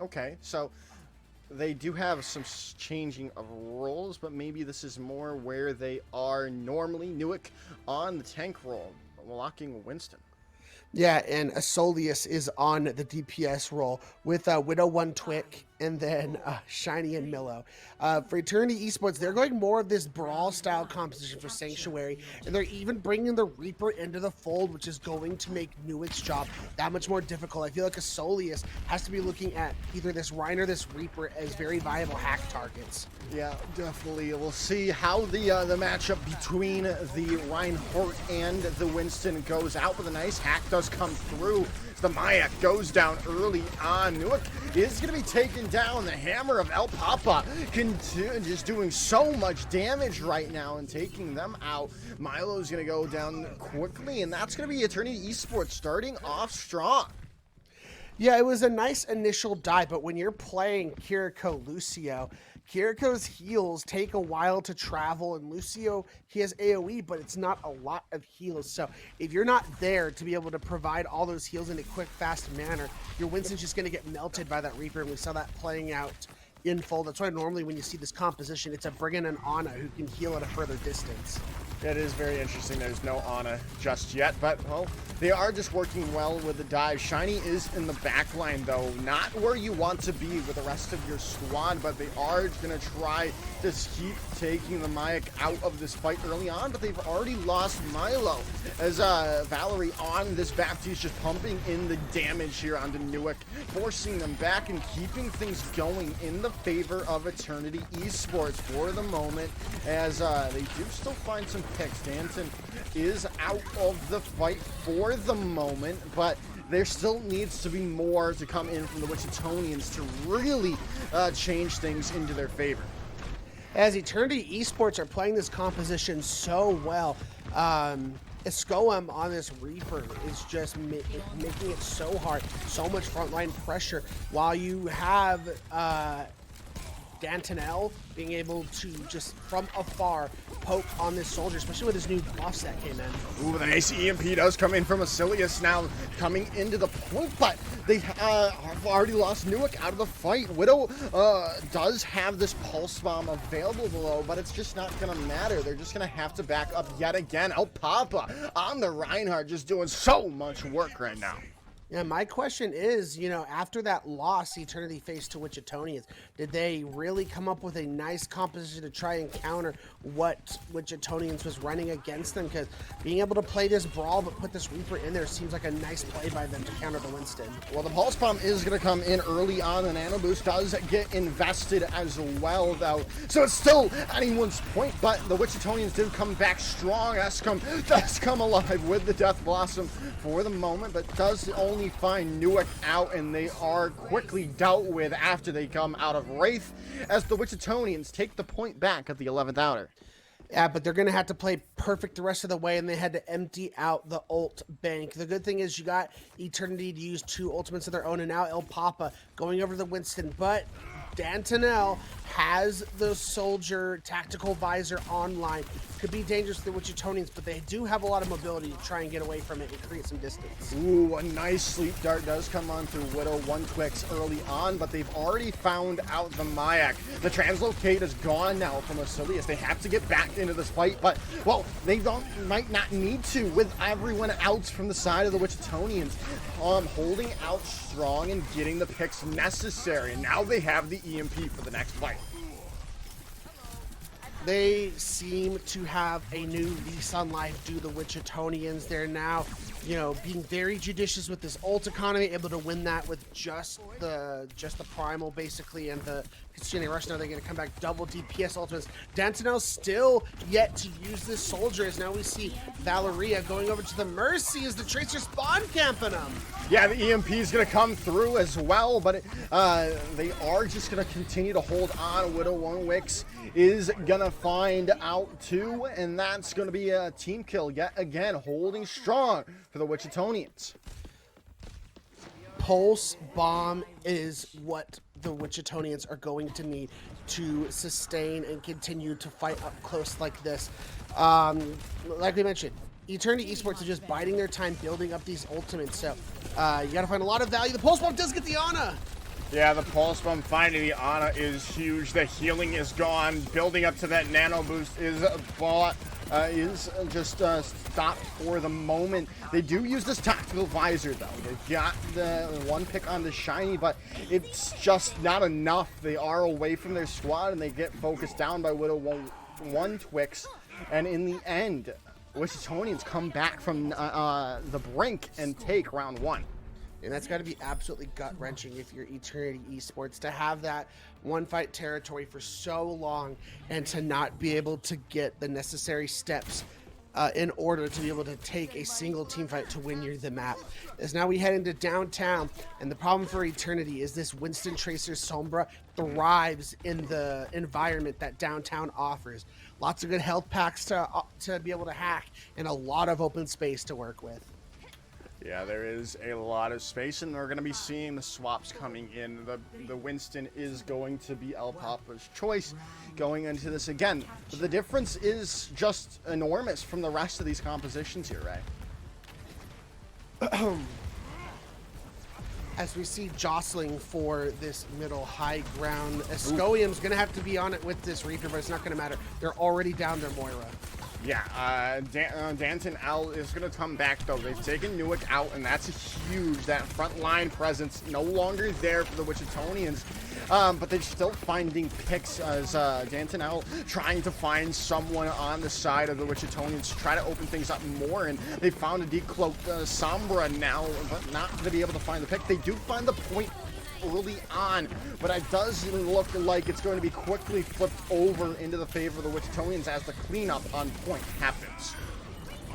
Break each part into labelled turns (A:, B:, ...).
A: Okay, so they do have some changing of roles, but maybe this is more where they are normally. Newick on the tank role, blocking Winston.
B: Yeah, and Asolius is on the DPS role with Widow One Twick and then Shiny and Millo. For Eternity Esports, they're going more of this brawl style composition for Sanctuary, and they're even bringing the Reaper into the fold, which is going to make Newick's job that much more difficult. I feel like Asolius has to be looking at either this Rhine or this Reaper as very viable hack targets.
A: Yeah, definitely. We'll see how the matchup between the Reinhardt and the Winston goes out, but a nice hack does come through. The Mayak goes down early on. Newick is going to be taken down. The hammer of El Papa just doing so much damage right now and taking them out. Milo's going to go down quickly, and that's going to be Eternity Esports starting off strong.
B: Yeah, it was a nice initial dive, but when you're playing Kiriko Lucio, Kiriko's heals take a while to travel, and Lucio, he has AoE, but it's not a lot of heals. So if you're not there to be able to provide all those heals in a quick, fast manner, your Winston's just going to get melted by that Reaper, and we saw that playing out in full. That's why normally when you see this composition, it's a Brigand and Ana who can heal at a further distance.
A: It is very interesting. There's no Ana just yet, but, well, they are just working well with the dive. Shiny is in the back line, though. Not where you want to be with the rest of your squad, but they are going to try to keep taking the Mayak out of this fight early on, but they've already lost Milo as Valerie on this Baptiste just pumping in the damage here onto Newick, forcing them back and keeping things going in the favor of Eternity Esports for the moment, as they do still find some picks. Danton is out of the fight for the moment, but there still needs to be more to come in from the Wichitonians to really change things into their favor.
B: As Eternity Esports are playing this composition so well, Escoam on this Reaper is just making it so hard, so much frontline pressure, while you have Dantonel being able to just from afar poke on this soldier, especially with his new buffs that came in.
A: Ooh, the nice EMP does come in from Asilius now coming into the point, but they have already lost Newick out of the fight. Widow does have this pulse bomb available below, but it's just not going to matter. They're just going to have to back up yet again. El Papa on the Reinhardt just doing so much work right now.
B: Yeah, my question is, after that loss Eternity faced to Wichitonians, did they really come up with a nice composition to try and counter what Wichitonians was running against them? Because being able to play this brawl but put this Reaper in there seems like a nice play by them to counter the Winston.
A: Well, the Pulse Bomb is going to come in early on. The Nano Boost does get invested as well, though. So it's still anyone's point, but the Wichitonians did come back strong. Escom does come alive with the Death Blossom for the moment, but does only find Newick out, and they are quickly dealt with after they come out of Wraith, as the Wichitonians take the point back at the 11th hour.
B: Yeah, but they're going to have to play perfect the rest of the way, and they had to empty out the ult bank. The good thing is you got Eternity to use 2 ultimates of their own, and now El Papa going over to the Winston, but Dantonel has the soldier tactical visor online. Could be dangerous to the Wichitonians, but they do have a lot of mobility to try and get away from it and create some distance.
A: Ooh, a nice sleep dart does come on through Widow One Twix early on, but they've already found out the Mayak. The translocate is gone now from Asilius. They have to get back into this fight, but, well, they might not need to with everyone out from the side of the Wichitonians holding out strong and getting the picks necessary. And now they have the EMP for the next fight.
B: They seem to have a new lease on life due to the Wichitonians. They're now, being very judicious with this ult economy, able to win that with just the primal basically, and the Constituting Rush. Now they're going to come back double DPS ultimates. Dantonel still yet to use this soldier, as now we see Valeria going over to the Mercy as the Tracer spawn camping them.
A: Yeah, the EMP is going to come through as well, but they are just going to continue to hold on. Widow One Wix is going to find out 2, and that's going to be a team kill yet again, holding strong for the Wichitonians.
B: Pulse Bomb is what the Wichitonians are going to need to sustain and continue to fight up close like this. Like we mentioned, Eternity Esports are just biding their time building up these ultimates, so you gotta find a lot of value. The Pulse Bomb does get the Ana.
A: Yeah, the pulse bomb finding the Ana is huge. The healing is gone. Building up to that nano boost is just stopped for the moment. They do use this tactical visor though. They've got the one pick on the shiny, but it's just not enough. They are away from their squad and they get focused down by Widow one Twix. And in the end, Wichitanians come back from the brink and take round 1.
B: And that's got to be absolutely gut-wrenching if you're Eternity Esports, to have that one-fight territory for so long and to not be able to get the necessary steps in order to be able to take a single team fight to win you the map. As now we head into downtown, and the problem for Eternity is this Winston Tracer Sombra thrives in the environment that downtown offers. Lots of good health packs to be able to hack, and a lot of open space to work with.
A: Yeah, there is a lot of space, and we're going to be seeing the swaps coming in. The Winston is going to be El Papa's choice going into this again. But the difference is just enormous from the rest of these compositions here, right?
B: As we see jostling for this middle high ground, Escoium's going to have to be on it with this Reaper, but it's not going to matter. They're already down their Moira.
A: Yeah, Danton L is going to come back, though. They've taken Newick out, and that's huge. That front line presence no longer there for the Wichitanians. But they're still finding picks as Danton L trying to find someone on the side of the Wichitanians to try to open things up more. And they found a decloaked Sombra now, but not going to be able to find the pick. They do find the point early on, but it does look like it's going to be quickly flipped over into the favor of the Wichitanians as the cleanup on point happens.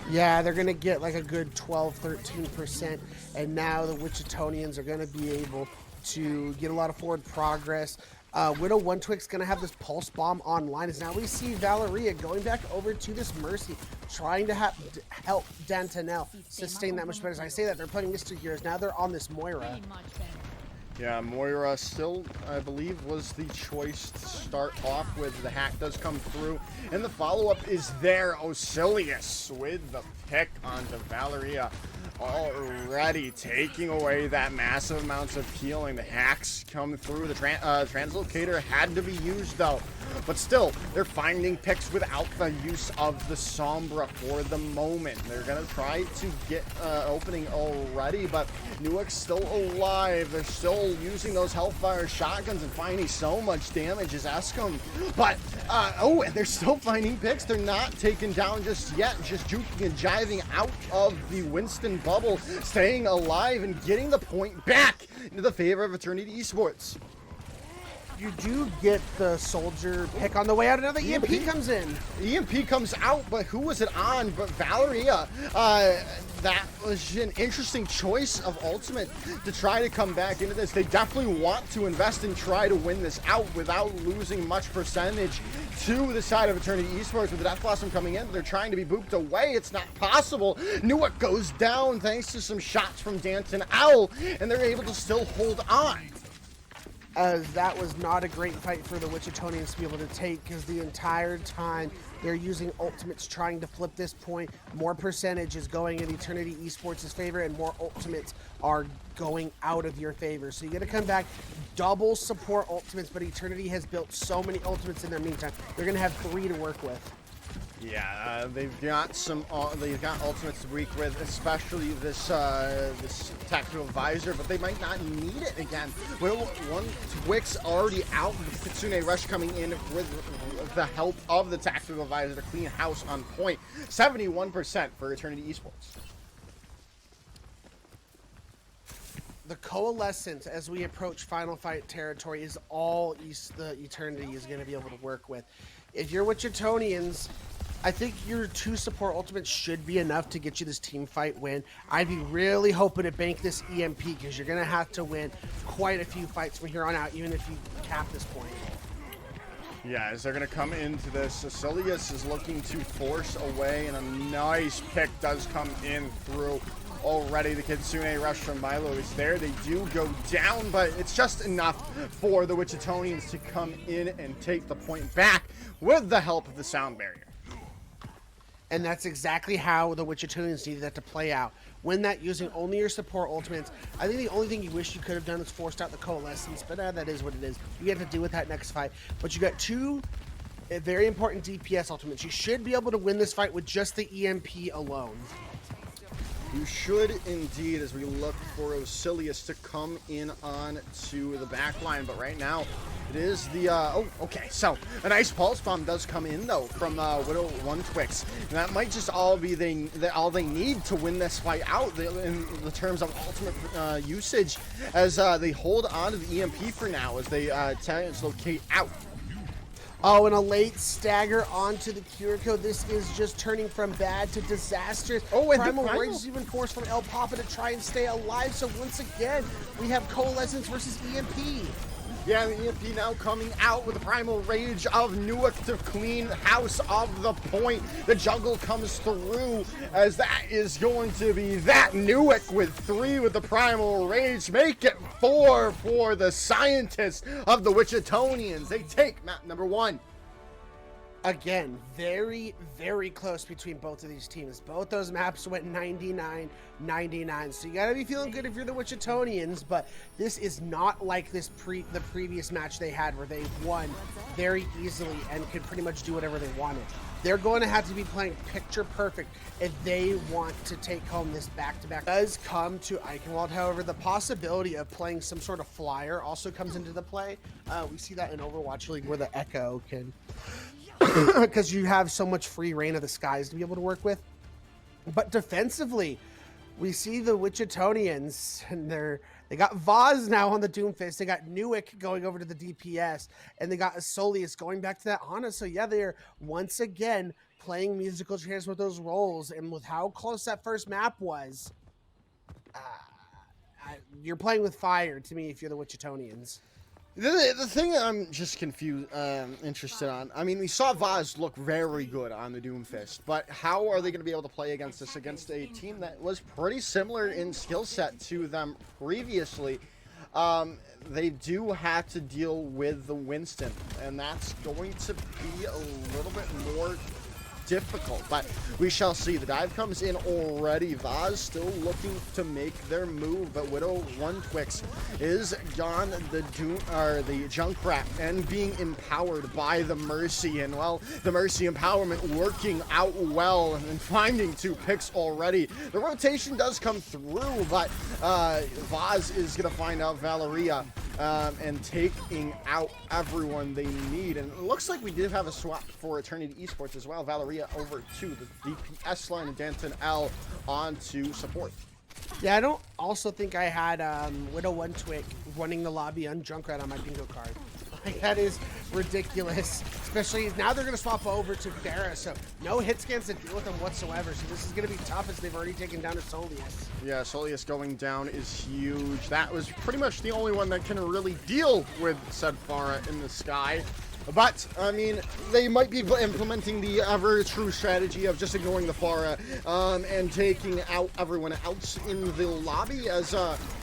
B: Yeah, they're going to get like a good 12-13%, and now the Wichitanians are going to be able to get a lot of forward progress. Widow One Twix going to have this pulse bomb online, as now we see Valeria going back over to this Mercy, trying to help Dantonel sustain that much better. As I say that, they're playing Mr. Gears. Now they're on this Moira.
A: Yeah, Moira still, I believe, was the choice to start off with. The hack does come through, and the follow-up is there. Osilius with the pick onto Valeria, already taking away that massive amounts of healing. The hacks come through. The translocator had to be used, though. But still, they're finding picks without the use of the Sombra for the moment. They're going to try to get opening already, but Newick's still alive. They're still using those Hellfire shotguns and finding so much damage as Escom. But, and they're still finding picks. They're not taken down just yet, just juking and jiving out of the Winston bubble, staying alive and getting the point back into the favor of Eternity Esports.
B: You do get the soldier pick on the way out. Another EMP comes in.
A: EMP comes out, but who was it on? But Valeria. That was an interesting choice of ultimate to try to come back into this. They definitely want to invest and try to win this out without losing much percentage to the side of Eternity Esports. With the Death Blossom coming in, they're trying to be booped away. It's not possible. Newick goes down thanks to some shots from Danton Owl, and they're able to still hold on.
B: That was not a great fight for the Wichitanians to be able to take, because the entire time they're using ultimates trying to flip this point. More percentage is going in Eternity Esports' favor, and more ultimates are going out of your favor. So you got to come back, double support ultimates, but Eternity has built so many ultimates in their meantime. They're going to have 3 to work with.
A: Yeah, they've got ultimates to work with, especially this this tactical visor, but they might not need it again. Well, one Twix already out, the Kitsune Rush coming in with the help of the tactical visor to clean house on point. 71% for Eternity Esports.
B: The coalescence as we approach final fight territory is all the Eternity is going to be able to work with. If you're Wichitanians, I think your 2 support ultimates should be enough to get you this team fight win. I'd be really hoping to bank this EMP, because you're going to have to win quite a few fights from here on out, even if you cap this point.
A: Yeah, as they're going to come into this, Osilius is looking to force away, and a nice pick does come in through. Already the Kitsune Rush from Milo is there. They do go down, but it's just enough for the Wichitanians to come in and take the point back with the help of the sound barrier.
B: And that's exactly how the Wichitans needed that to play out. Win that using only your support ultimates. I think the only thing you wish you could have done is forced out the Coalescence, but that is what it is. You have to deal with that next fight. But you got two very important DPS ultimates. You should be able to win this fight with just the EMP alone.
A: You should indeed, as we look for Osilius to come in on to the back line. But right now, it is the, okay, so a nice pulse bomb does come in, though, from Widow1 Twix. And that might just all be all they need to win this fight out in the terms of ultimate usage, as they hold on to the EMP for now, as they translocate out.
B: Oh, and a late stagger onto the Kiriko. This is just turning from bad to disastrous.
A: Oh, and
B: Primal Rage is even forced from El Papa to try and stay alive. So once again, we have Coalescence versus EMP.
A: Yeah, the EMP now coming out with the Primal Rage of Newark to clean house of the point. The jungle comes through, as that is going to be that Newark with 3 with the Primal Rage. Make it 4 for the scientists of the Wichitonians. They take map number 1.
B: Again, very, very close between both of these teams. Both those maps went 99-99. So you gotta be feeling good if you're the Wichitonians, but this is not like the previous match they had where they won very easily and could pretty much do whatever they wanted. They're going to have to be playing picture perfect if they want to take home this back-to-back. Does come to Eichenwald, however, the possibility of playing some sort of flyer also comes into the play. We see that in Overwatch League where the Echo can, because you have so much free reign of the skies to be able to work with. But defensively, we see the Wichitonians, and they got Vaz now on the Doomfist. They got Newick going over to the DPS, and they got Asolius going back to that Ana. So yeah, they're once again playing musical chairs with those roles, and with how close that first map was, you're playing with fire to me if you're the Wichitonians.
A: The thing I'm just interested on, I mean, we saw Vaz look very good on the Doomfist, but how are they going to be able to play against this, against a team that was pretty similar in skill set to them previously? They do have to deal with the Winston, and that's going to be a little bit more difficult, but we shall see. The dive comes in already. Vaz still looking to make their move, but Widow1 Twix is gone. The Junkrat and being empowered by the Mercy, and well, the Mercy empowerment working out well and finding 2 picks already. The rotation does come through, but Vaz is gonna find out Valeria and taking out everyone they need. And it looks like we did have a swap for Eternity Esports as well. Valeria over to the DPS line and Danton L on to support.
B: Yeah, I don't also think I had Widow1 Twig running the lobby on Junkrat on my bingo card. Like, that is ridiculous. Especially now they're going to swap over to Farah, so no hit scans to deal with them whatsoever. So this is going to be tough as they've already taken down Asolius.
A: Yeah, Asolius going down is huge. That was pretty much the only one that can really deal with said Farah in the sky. But, I mean, they might be implementing the ever true strategy of just ignoring the Farah and taking out everyone else in the lobby, as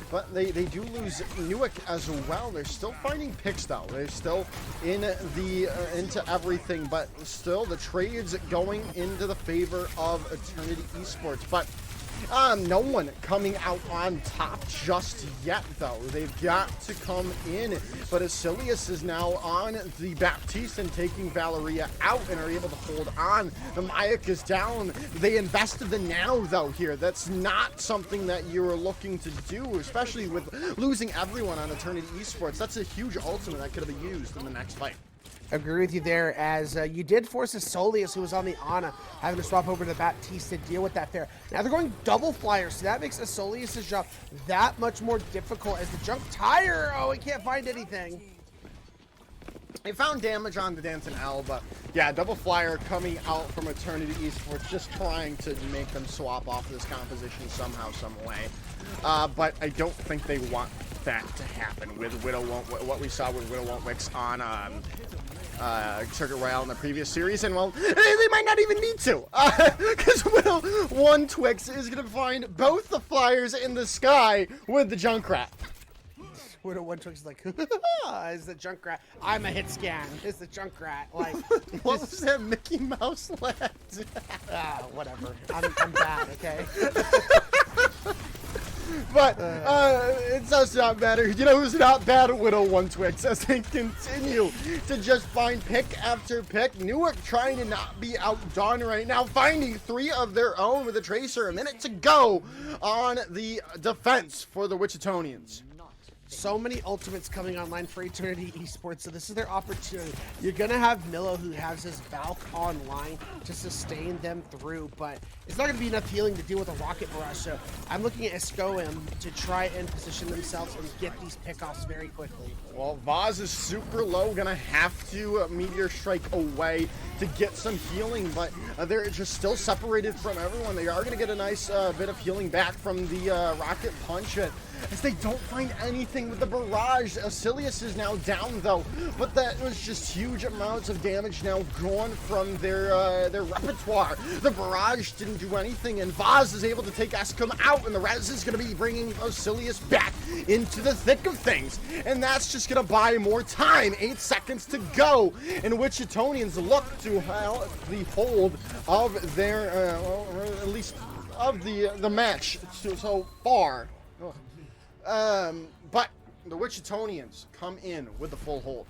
A: but they do lose Newick as well. They're still finding picks, though. They're still in the into everything, but still the trades going into the favor of Eternity Esports. But no one coming out on top just yet, though. They've got to come in. But Asilius is now on the Baptiste and taking Valeria out and are able to hold on. The Mayak is down. They invested the Nano, though, here. That's not something that you're looking to do, especially with losing everyone on Eternity Esports. That's a huge ultimate that could have been used in the next fight.
B: Agree with you there, as you did force Asolius, who was on the Ana, having to swap over to Baptiste to deal with that there. Now they're going double flyers, so that makes Asolius' job that much more difficult, as the Junk Tire, oh, he can't find anything.
A: They found damage on the Danton L, but yeah, double flyer coming out from Eternity Esports, just trying to make them swap off this composition somehow, some way. But I don't think they want that to happen with what we saw with Widow1 Twix on Circuit Royale in the previous series, and well, they might not even need to, because Widow1 Twix is going to find both the flyers in the sky with the Junkrat.
B: Widow One Twix is like, is the Junkrat. I'm a hit scan. It's the Junkrat. Like,
A: What was that Mickey Mouse laugh?
B: whatever. I'm bad, okay?
A: But it does not matter. You know who's not bad at Widow One Twix as they continue to just find pick after pick. Newark trying to not be outdone right now, finding 3 of their own with a Tracer. A minute to go on the defense for the Wichitonians.
B: So many ultimates coming online for Eternity Esports, so this is their opportunity. You're gonna have Nilo, who has his Valk online to sustain them through, but it's not gonna be enough healing to deal with a Rocket Barrage. So I'm looking at Escoem to try and position themselves and get these pickoffs very quickly.
A: Well, Vaz is super low, gonna have to Meteor Strike away to get some healing, but they're just still separated from everyone. They are gonna get a nice bit of healing back from the Rocket Punch, as they don't find anything with the barrage. Osilius is now down though, but that was just huge amounts of damage now gone from their repertoire. The barrage didn't do anything, and Vaz is able to take Escom out, and the res is going to be bringing Osilius back into the thick of things, and that's just going to buy more time. 8 seconds to go, and Wichitonians look to have the hold of their, well, at least of the match so far. But the Wichitonians come in with the full hold.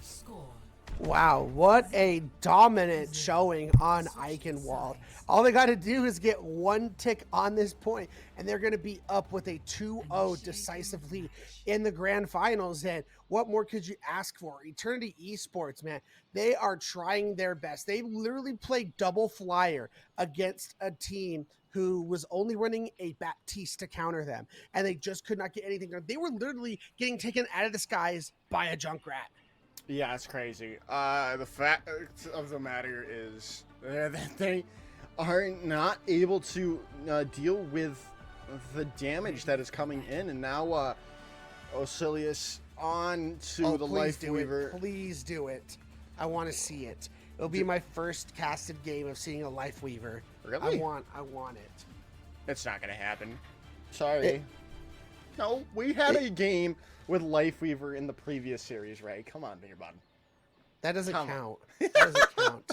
B: Wow, what a dominant showing on Eichenwald. All they got to do is get 1 tick on this point, and they're going to be up with a 2-0 decisive lead in the grand finals. And what more could you ask for? Eternity Esports, man, they are trying their best. They literally played double flyer against a team who was only running a Baptiste to counter them, and they just could not get anything done. They were literally getting taken out of the skies by a Junkrat.
A: Yeah, it's crazy. The fact of the matter is that they are not able to deal with the damage that is coming in, and now Osilius on to the Lifeweaver.
B: Please do it. I want to see it. It'll be my first casted game of seeing a Lifeweaver.
A: Really?
B: I want it.
A: It's not gonna happen. Sorry. No, we had a game with Lifeweaver in the previous series, Ray. Come on, Bigger Bud.
B: That doesn't count. That doesn't count.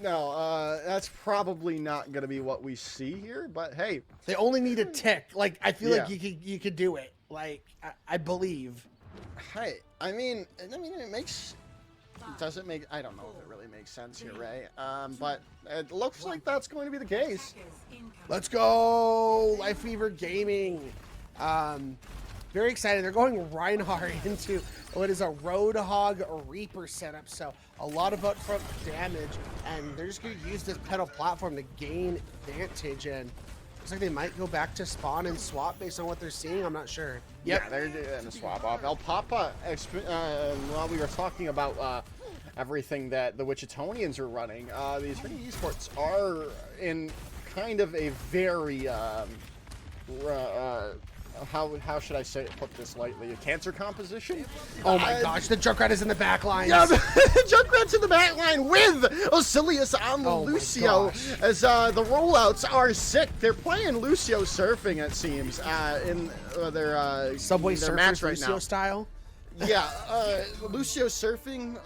A: No, that's probably not gonna be what we see here, but hey.
B: They only need a tick. Like, I feel like you could do it. Like, I believe.
A: Hey, I mean, it makes. Does it make? I don't know if it really makes sense here, Ray. But it looks like that's going to be the case.
B: Let's go, Lifeweaver Gaming. Very excited. They're going Reinhardt into what is a Roadhog Reaper setup. So a lot of upfront damage, and they're just going to use this pedal platform to gain advantage. And looks like they might go back to spawn and swap based on what they're seeing. I'm not sure.
A: Yep. Yeah, they're doing a swap off. El Papa, while we were talking about everything that the Wichitonians are running, the Eternity Esports are in kind of a very how should I put this lightly? A cancer composition?
B: Oh my gosh, the Junkrat is in the back line.
A: Yeah, the Junkrat's in the back line with Osilius on the Lucio as the rollouts are sick. They're playing Lucio surfing, it seems, in their
B: Subway
A: their
B: Surfers
A: match right
B: Lucio
A: now.
B: style.
A: Yeah, Lucio surfing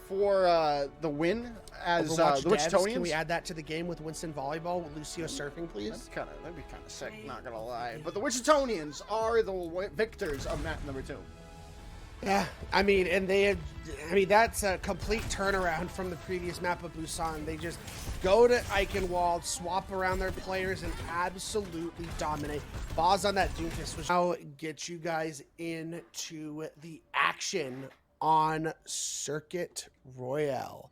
A: for the win as the Wichitonians.
B: Can we add that to the game with Winston Volleyball with Lucio surfing, please?
A: That'd be kind of sick, not gonna lie. But the Wichitonians are the victors of map number 2.
B: Yeah, I mean, that's a complete turnaround from the previous map of Busan. They just go to Eichenwald, swap around their players, and absolutely dominate. Boz on that Doomfist, which now get you guys into the action on Circuit Royale.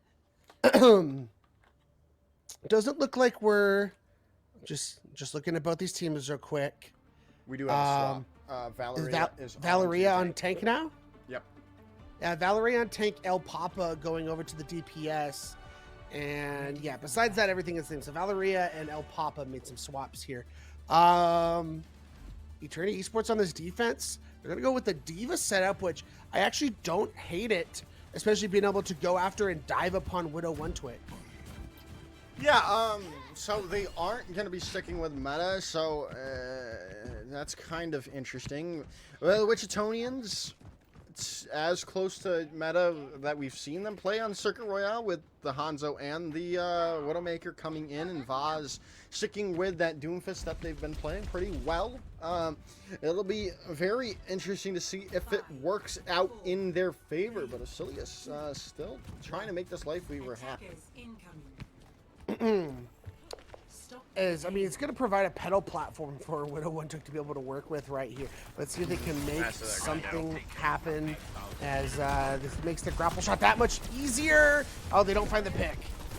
B: Doesn't look like we're just looking at both these teams real quick.
A: We do have a swap.
B: Valeria on tank now?
A: Yep.
B: Yeah, Valeria on tank, El Papa going over to the DPS. And yeah, besides that, everything is the same. So Valeria and El Papa made some swaps here. Eternity Esports on this defense. They're going to go with the Diva setup, which I actually don't hate it, especially being able to go after and dive upon Widow One Twit.
A: Yeah, so they aren't going to be sticking with meta, so that's kind of interesting. Well, the Wichitonians, it's as close to meta that we've seen them play on Circuit Royale, with the Hanzo and the Widowmaker coming in, and Vaz sticking with that Doomfist that they've been playing pretty well. It'll be very interesting to see if it works out in their favor, but Asilius still trying to make this Life Weaver happen.
B: I mean, it's going to provide a pedal platform for YWC to be able to work with right here. Let's see if they can make something happen, as this makes the grapple shot that much easier. Oh, they don't find the pick.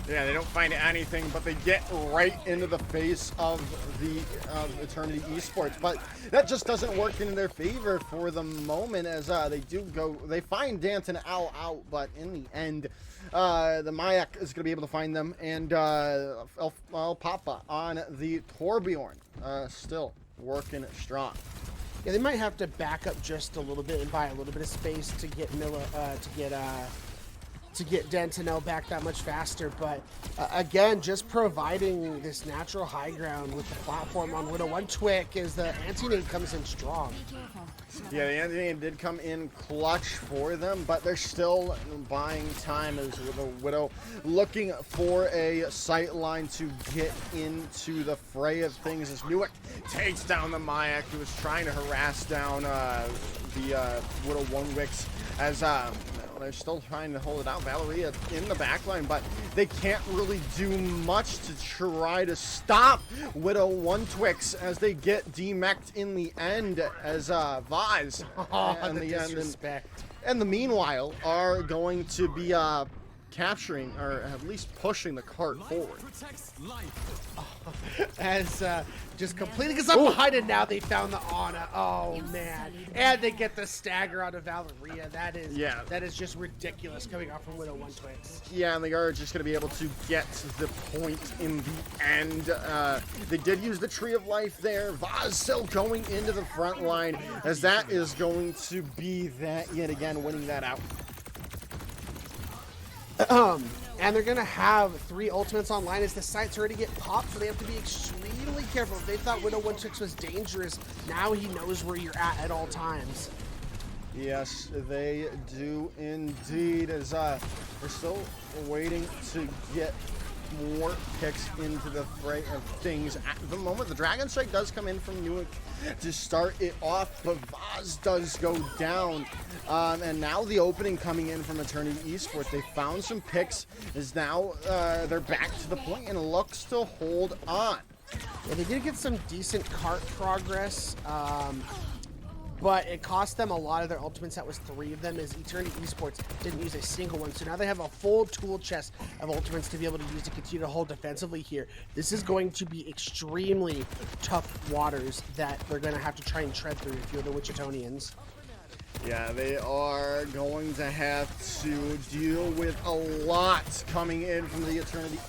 A: Yeah, they don't find anything, but they get right into the face of the Eternity Esports. But that just doesn't work in their favor for the moment, as they find Danton Owl out, but in the end, the Mayak is going to be able to find them, and El Papa on the Torbjorn, still working strong.
B: Yeah, they might have to back up just a little bit and buy a little bit of space to get to get Dentonel back that much faster, but again, just providing this natural high ground with the platform on YWC as the anti-nade comes in strong.
A: Yeah, the anti-nade did come in clutch for them, but they're still buying time as the Widow looking for a sight line to get into the fray of things, as Newick takes down the Mayak, who was trying to harass down the Widow YWC, as they're still trying to hold it out. Valeria in the backline, but they can't really do much to try to stop Widow YWC as they get demeched in the end, as Vaz and the meanwhile are going to be capturing, or at least pushing, the cart forward.
B: As just completely, because I'm behind it now, they found the Ana. Oh man, and they get the stagger out of Valeria. That is just ridiculous coming off from YWC.
A: Yeah, and they are just going to be able to get the point in the end. They did use the Tree of Life there. Vaz still going into the front line, as that is going to be that yet again winning that out.
B: And they're going to have 3 ultimates online as the sites already get popped, so they have to be extremely careful. If they thought YWC was dangerous, now he knows where you're at all times.
A: Yes, they do indeed, as they're still waiting to get more picks into the fray of things. At the moment, the Dragon Strike does come in from Newick to start it off, but Vaz does go down. And now the opening coming in from Eternity Esports. They found some picks, as now they're back to the point and looks to hold on.
B: Yeah, they did get some decent cart progress, but it cost them a lot of their ultimates. That was 3 of them, as Eternity Esports didn't use a single one. So now they have a full tool chest of ultimates to be able to use to continue to hold defensively here. This is going to be extremely tough waters that they're going to have to try and tread through if you're the Wichitonians.
A: Yeah, they are going to have to deal with a lot coming in from the Eternity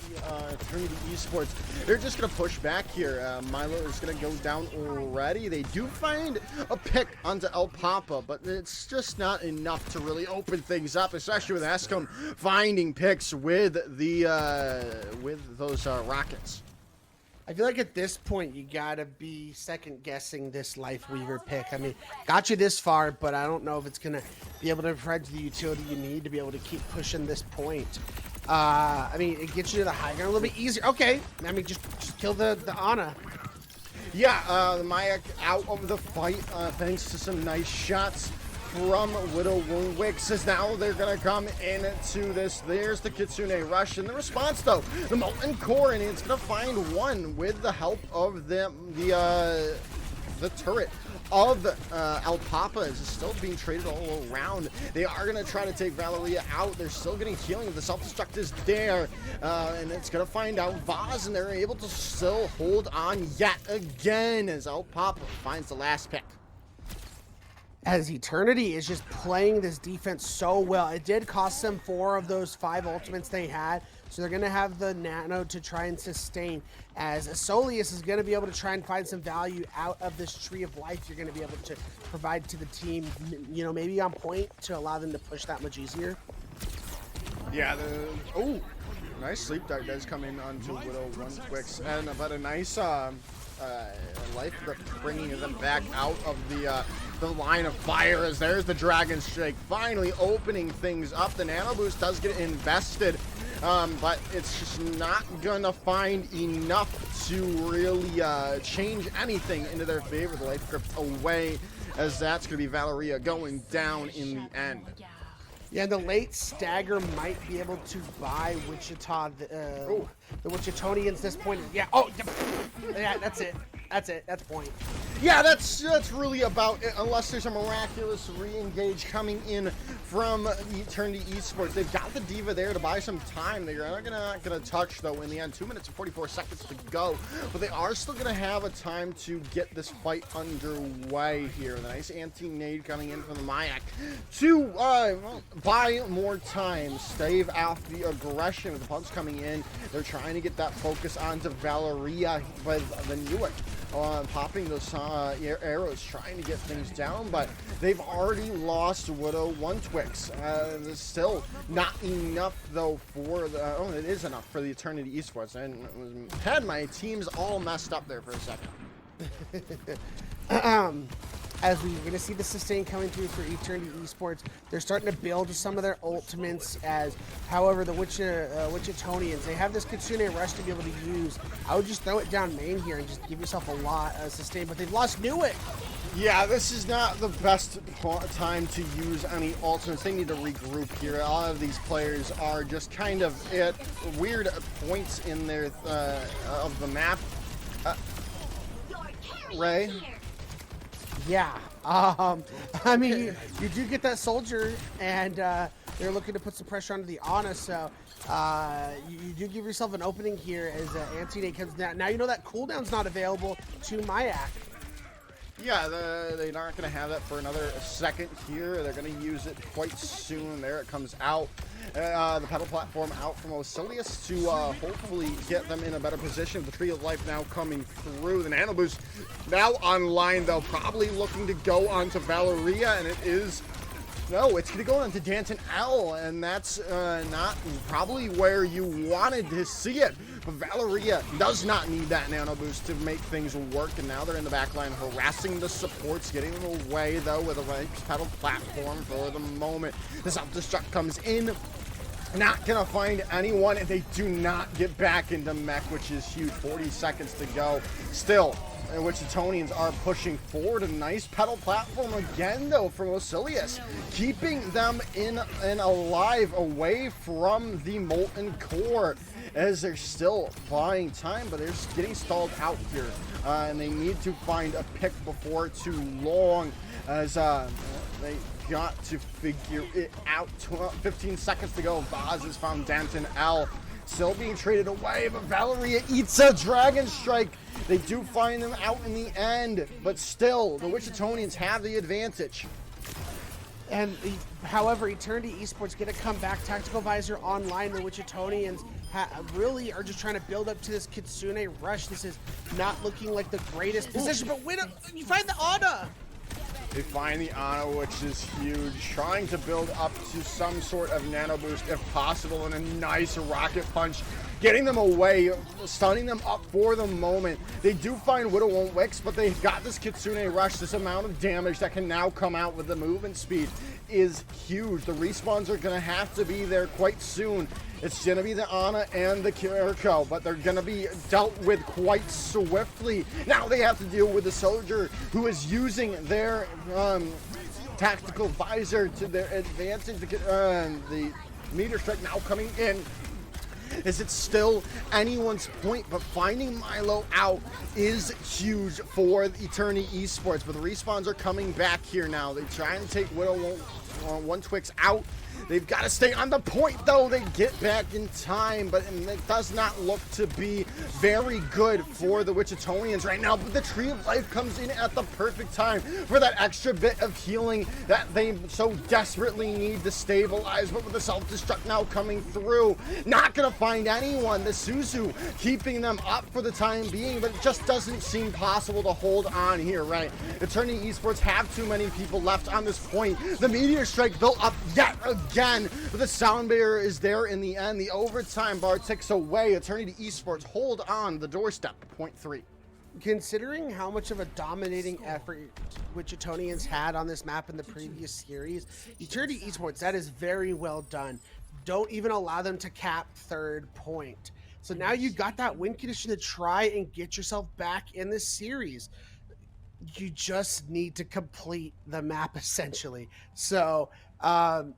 A: Esports. They're just going to push back here. Milo is going to go down already. They do find a pick onto El Papa, but it's just not enough to really open things up, especially with Escom finding picks with those rockets.
B: I feel like at this point, you gotta be second guessing this Life Weaver pick. I mean, got you this far, but I don't know if it's gonna be able to provide the utility you need to be able to keep pushing this point. I mean, it gets you to the high ground a little bit easier. Okay, I mean, just kill the Ana.
A: Yeah, the Mayak out of the fight thanks to some nice shots from Widow YWC, says now they're going to come into this. There's the Kitsune Rush, and the response, though, the Molten Core, and it's going to find one with the help of the turret of El Papa is still being traded all around. They are going to try to take Valeria out. They're still getting healing. The self-destruct is there, and it's going to find out Vaz, and they're able to still hold on yet again as El Papa finds the last pick.
B: As Eternity is just playing this defense so well. It did cost them 4 of those 5 ultimates they had, so they're going to have the Nano to try and sustain, as Asolius is going to be able to try and find some value out of this Tree of Life you're going to be able to provide to the team, you know, maybe on point to allow them to push that much easier.
A: Yeah, nice sleep dart does come in onto Widow YWC, and but a nice Life Grip bringing them back out of the line of fire, as there's the Dragon Strike finally opening things up. The Nano Boost does get invested, but it's just not gonna find enough to really change anything into their favor. The Life Grip's away, as that's gonna be Valeria going down in the end.
B: Yeah, the late stagger might be able to buy Wichita, the Wichitonians at this point. Yeah, yeah, that's it. That's point.
A: Yeah, that's really about it, unless there's a miraculous re-engage coming in from Eternity Esports. They've got the Diva there to buy some time. They're not gonna touch, though, in the end. 2 minutes and 44 seconds to go, but they are still gonna have a time to get this fight underway here. The nice anti-nade coming in from the Mayak to buy more time, stave off the aggression with the punch coming in. They're trying to get that focus onto Valeria with the Newick. Popping those arrows, trying to get things down, but they've already lost Widow 1 Twix. There's still not enough, though, for the... it is enough for the Eternity Esports. I had my teams all messed up there for a second.
B: As we're going to see the sustain coming through for Eternity Esports, they're starting to build some of their ultimates. As, however, the Wichitonians, they have this Kitsune Rush to be able to use. I would just throw it down main here and just give yourself a lot of sustain, but they've lost Newick.
A: Yeah, this is not the best time to use any ultimates. They need to regroup here. A lot of these players are just kind of at weird points in their of the map. Ray?
B: Yeah, I mean, you do get that soldier, and they're looking to put some pressure onto the Ana, so you do give yourself an opening here as anti-nade comes down. Now you know that cooldown's not available to Mayak.
A: Yeah, they're not going to have that for another second here. They're going to use it quite soon. There it comes out. The pedal platform out from Osilius to hopefully get them in a better position. The Tree of Life now coming through. The Nano Boost now online, though, probably looking to go onto Valeria, and it is... No, it's going to go on to Danton L, and that's not probably where you wanted to see it. But Valeria does not need that Nano Boost to make things work, and now they're in the back line harassing the supports, getting them away, though, with a right pedal platform for the moment. The self-destruct comes in. Not going to find anyone, and they do not get back into mech, which is huge. 40 seconds to go. Still, Wichitonians are pushing forward. A nice pedal platform again, though, from Osilius, keeping them in and alive away from the Molten Core, as they're still buying time, but they're just getting stalled out here, and they need to find a pick before too long, as they got to figure it out. 15 seconds to go. Vaz has found Danton L. Still being traded away, but Valeria eats a Dragon Strike. They do find them out in the end, but still, the Wichitonians have the advantage.
B: And however, Eternity Esports get to come back. Tactical Visor online. The Wichitonians really are just trying to build up to this Kitsune Rush. This is not looking like the greatest position, but you find the Ana.
A: They find the Ana, which is huge, trying to build up to some sort of Nano Boost if possible, and a nice rocket punch, getting them away, stunning them up for the moment. They do find Widow won't Wix, but they've got this Kitsune Rush. This amount of damage that can now come out with the movement speed is huge. The respawns are going to have to be there quite soon. It's going to be the Ana and the Kiriko, but they're going to be dealt with quite swiftly. Now they have to deal with the soldier who is using their tactical visor to their advantage. The meteor strike now coming in. Is it still anyone's point? But finding Milo out is huge for Eternity Esports. But the respawns are coming back here now. They're trying to take Widow 1 Twix out. They've got to stay on the point, though. They get back in time, but it does not look to be very good for the Wichitonians right now. But the Tree of Life comes in at the perfect time for that extra bit of healing that they so desperately need to stabilize. But with the self-destruct now coming through, not going to find anyone. The Suzu keeping them up for the time being, but it just doesn't seem possible to hold on here, right? Eternity Esports have too many people left on this point. The Meteor Strike built up yet again. But the sound barrier is there in the end. The overtime bar ticks away. Eternity Esports hold on the doorstep. Point 3.
B: considering how much of a dominating effort Wichitonians had on this map in the previous series, Eternity Esports, that is very well done. Don't even allow them to cap third point. So now you got that win condition to try and get yourself back in this series. You just need to complete the map essentially. So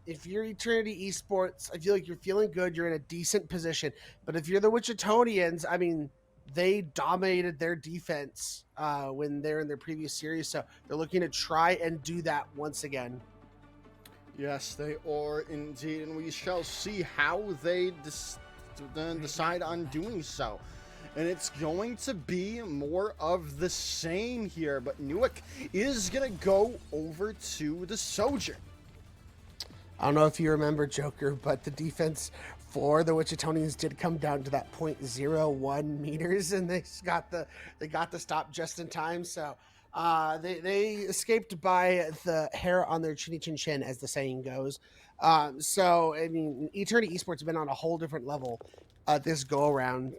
B: if you're Eternity Esports, I feel like you're feeling good. You're in a decent position. But if you're the Wichitonians, I mean, they dominated their defense when they're in their previous series. So they're looking to try and do that once again.
A: Yes, they are indeed. And we shall see how they decide on doing so. And it's going to be more of the same here, but Newick is going to go over to the Soldier.
B: I don't know if you remember, Joker, but the defense for the Wichitonians did come down to that 0.01 meters, and they got the stop just in time. So they escaped by the hair on their chinny chin chin, as the saying goes. So I mean, Eternity Esports have been on a whole different level this go around.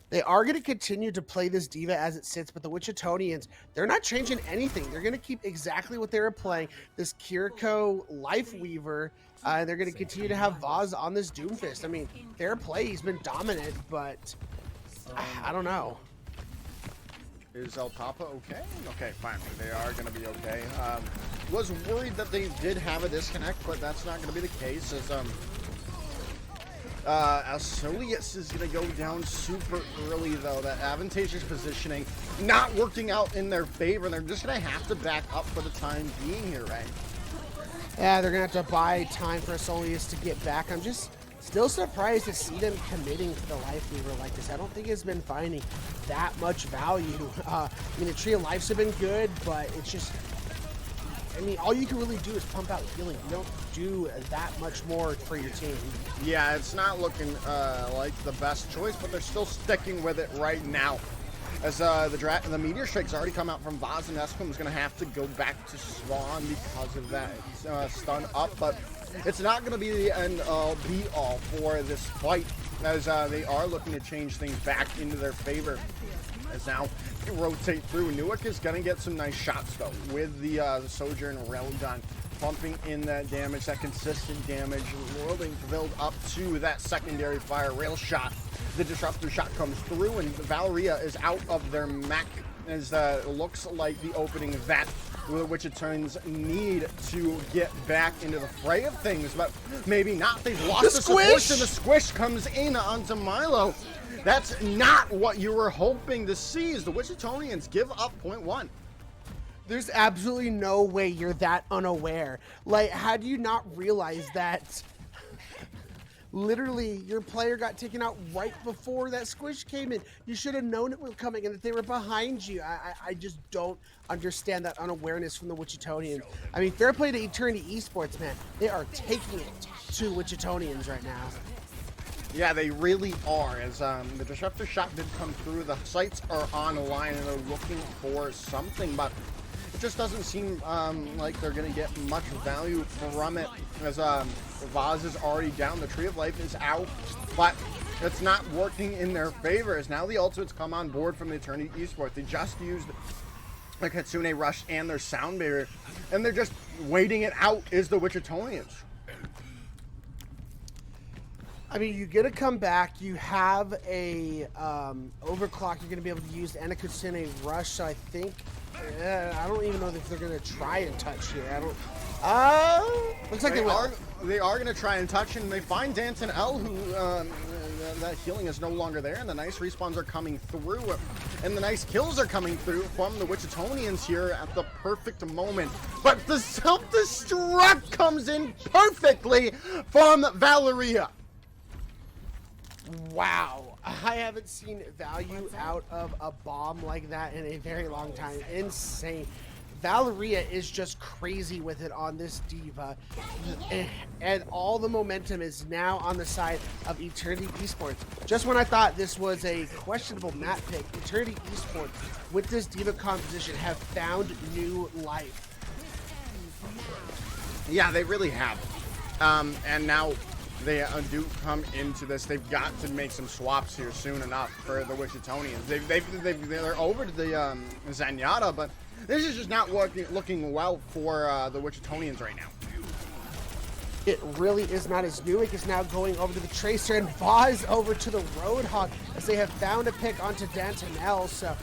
B: They are going to continue to play this diva as it sits, but the Wichitonians, they're not changing anything. They're going to keep exactly what they were playing, this Kiriko Life Weaver. They're going to continue to have Vaz on this Doomfist. I mean, their play, he's been dominant, but I don't know.
A: Is El Papa okay? Okay, finally, they are going to be okay. Was worried that they did have a disconnect, but that's not going to be the case, as Soleus is going to go down super early, though. That advantageous positioning not working out in their favor. They're just going to have to back up for the time being here, right?
B: Yeah, they're going to have to buy time for Soleus to get back. I'm just still surprised to see them committing to the Life Weaver like this. I don't think it's been finding that much value. I mean, the Tree of Lives have been good, but it's just... I mean, all you can really do is pump out healing. You don't do that much more for your team.
A: Yeah, it's not looking like the best choice, but they're still sticking with it right now. As the Meteor Strike's already come out from Vaz, and Esquim's going to have to go back to Swan because of that stun up. But it's not going to be the end-all, be-all for this fight, as they are looking to change things back into their favor. As now rotate through. Newick is going to get some nice shots, though, with the Sojourn Railgun, pumping in that damage, that consistent damage, rolling to build up to that secondary fire rail shot. The Disruptor shot comes through, and Valeria is out of their mech, as looks like the opening that the Wichitans need to get back into the fray of things, but maybe not. They've lost the support, and the squish comes in onto Milo. That's not what you were hoping to see, as the Wichitonians give up .1.
B: There's absolutely no way you're that unaware. Like, how do you not realize that literally your player got taken out right before that squish came in? You should have known it was coming and that they were behind you. I just don't understand that unawareness from the Wichitonians. I mean, fair play to Eternity Esports, man. They are taking it to Wichitonians right now.
A: Yeah, they really are, as the Disruptor shot did come through. The sights are online, and they're looking for something, but it just doesn't seem like they're going to get much value from it, as Vaz is already down. The Tree of Life is out, but it's not working in their favor, as now the ultimates come on board from the Eternity Esports. They just used the Kitsune Rush and their Sound Barrier, and they're just waiting it out, is the Wichitonians.
B: I mean, you get to come back. You have a overclock you're going to be able to use, and a Kitsune Rush. So I think I don't even know if they're going to try and touch here. I don't. Looks like they will.
A: They are going to try and touch, and they find Danton L, who that healing is no longer there, and the nice respawns are coming through, and the nice kills are coming through from the Wichitonians here at the perfect moment. But the self-destruct comes in perfectly from Valeria.
B: Wow, I haven't seen value out of a bomb like that in a very long time. Insane. Valeria is just crazy with it on this diva, and all the momentum is now on the side of Eternity Esports. Just when I thought this was a questionable map pick, Eternity Esports with this diva composition have found new life.
A: Yeah, they really have. And now they do come into this. They've got to make some swaps here soon enough for the Wichitonians. They're over to the Zenyatta, but this is just not looking well for the Wichitonians right now.
B: It really is not. As Newick is now going over to the Tracer and Vaz over to the Roadhog as they have found a pick onto Dantanel. So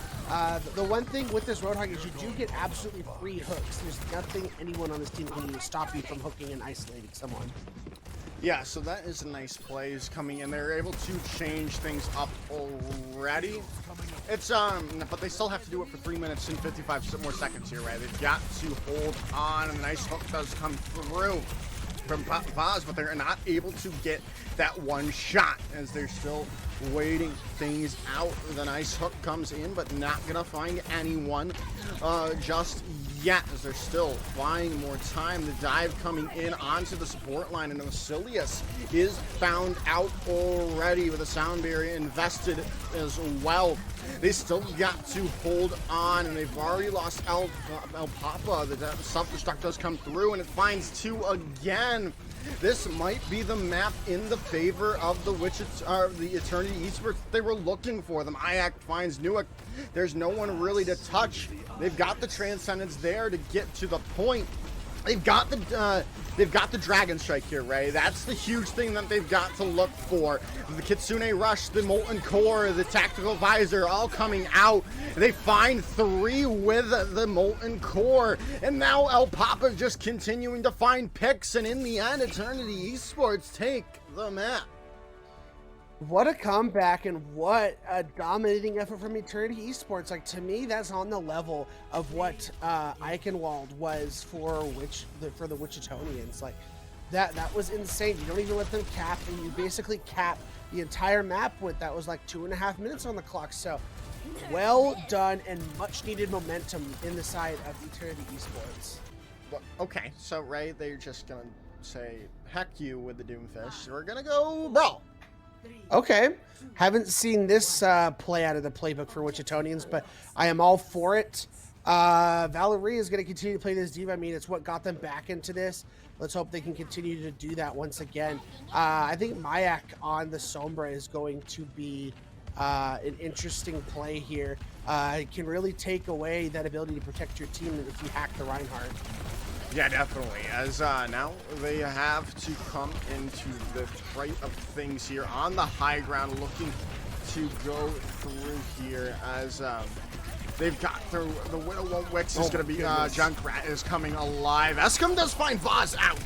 B: the one thing with this Roadhog is you do get absolutely free hooks. There's nothing anyone on this team can do to stop you from hooking and isolating someone.
A: Yeah, so that is a nice play is coming in. They're able to change things up already. It's but they still have to do it for 3 minutes and 55 more seconds here, right? They've got to hold on, and a nice hook does come through from Vaz, but they're not able to get that one shot as they're still waiting things out. The nice hook comes in, but not gonna find anyone just yet as they're still buying more time. The dive coming in onto the support line, and Vasilius is found out already with a sound barrier invested as well. They still got to hold on, and they've already lost El Papa. The self-destruct does come through, and it finds two again. This might be the map in the favor of the the Eternity Esports they were looking for. Them IAC finds Newick. There's no one really to touch. They've got the Transcendence there to get to the point. They've got the Dragon Strike here, Ray. That's the huge thing that they've got to look for. The Kitsune Rush, the Molten Core, the Tactical Visor, all coming out. They find 3 with the Molten Core, and now El Papa just continuing to find picks, and in the end, Eternity Esports take the map.
B: What a comeback and what a dominating effort from Eternity Esports. Like, to me, that's on the level of what Eichenwald was for the Wichitonians. Like, that was insane. You don't even let them cap, and you basically cap the entire map with that was like 2.5 minutes on the clock. So well done and much needed momentum in the side of Eternity Esports.
A: Well, okay, so Ray, they're just gonna say heck you with the Doomfish. We're gonna go brawl.
B: Okay, haven't seen this play out of the playbook for Wichitonians, but I am all for it. Valerie is going to continue to play this diva. I mean, it's what got them back into this. Let's hope they can continue to do that once again. I think Mayak on the Sombra is going to be an interesting play here. It can really take away that ability to protect your team if you hack the Reinhardt.
A: Yeah, definitely. As now they have to come into the freight of things here on the high ground, looking to go through here as they've got through. The Widow Won't Wix is going to be Junkrat is coming alive. Escom does find Vaz out,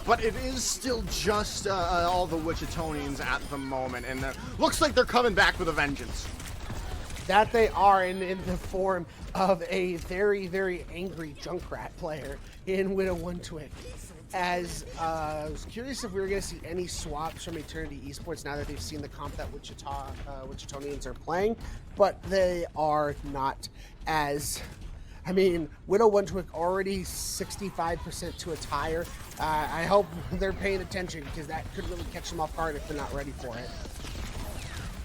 A: but it is still just all the Wichitonians at the moment, and looks like they're coming back with a vengeance.
B: That they are in the form of a very, very angry Junkrat player in Widow One Twig. As I was curious if we were going to see any swaps from Eternity Esports now that they've seen the comp that Wichitonians are playing, but they are not. As I mean, Widow One Twig already 65% to a tire. I hope they're paying attention because that could really catch them off guard if they're not ready for it.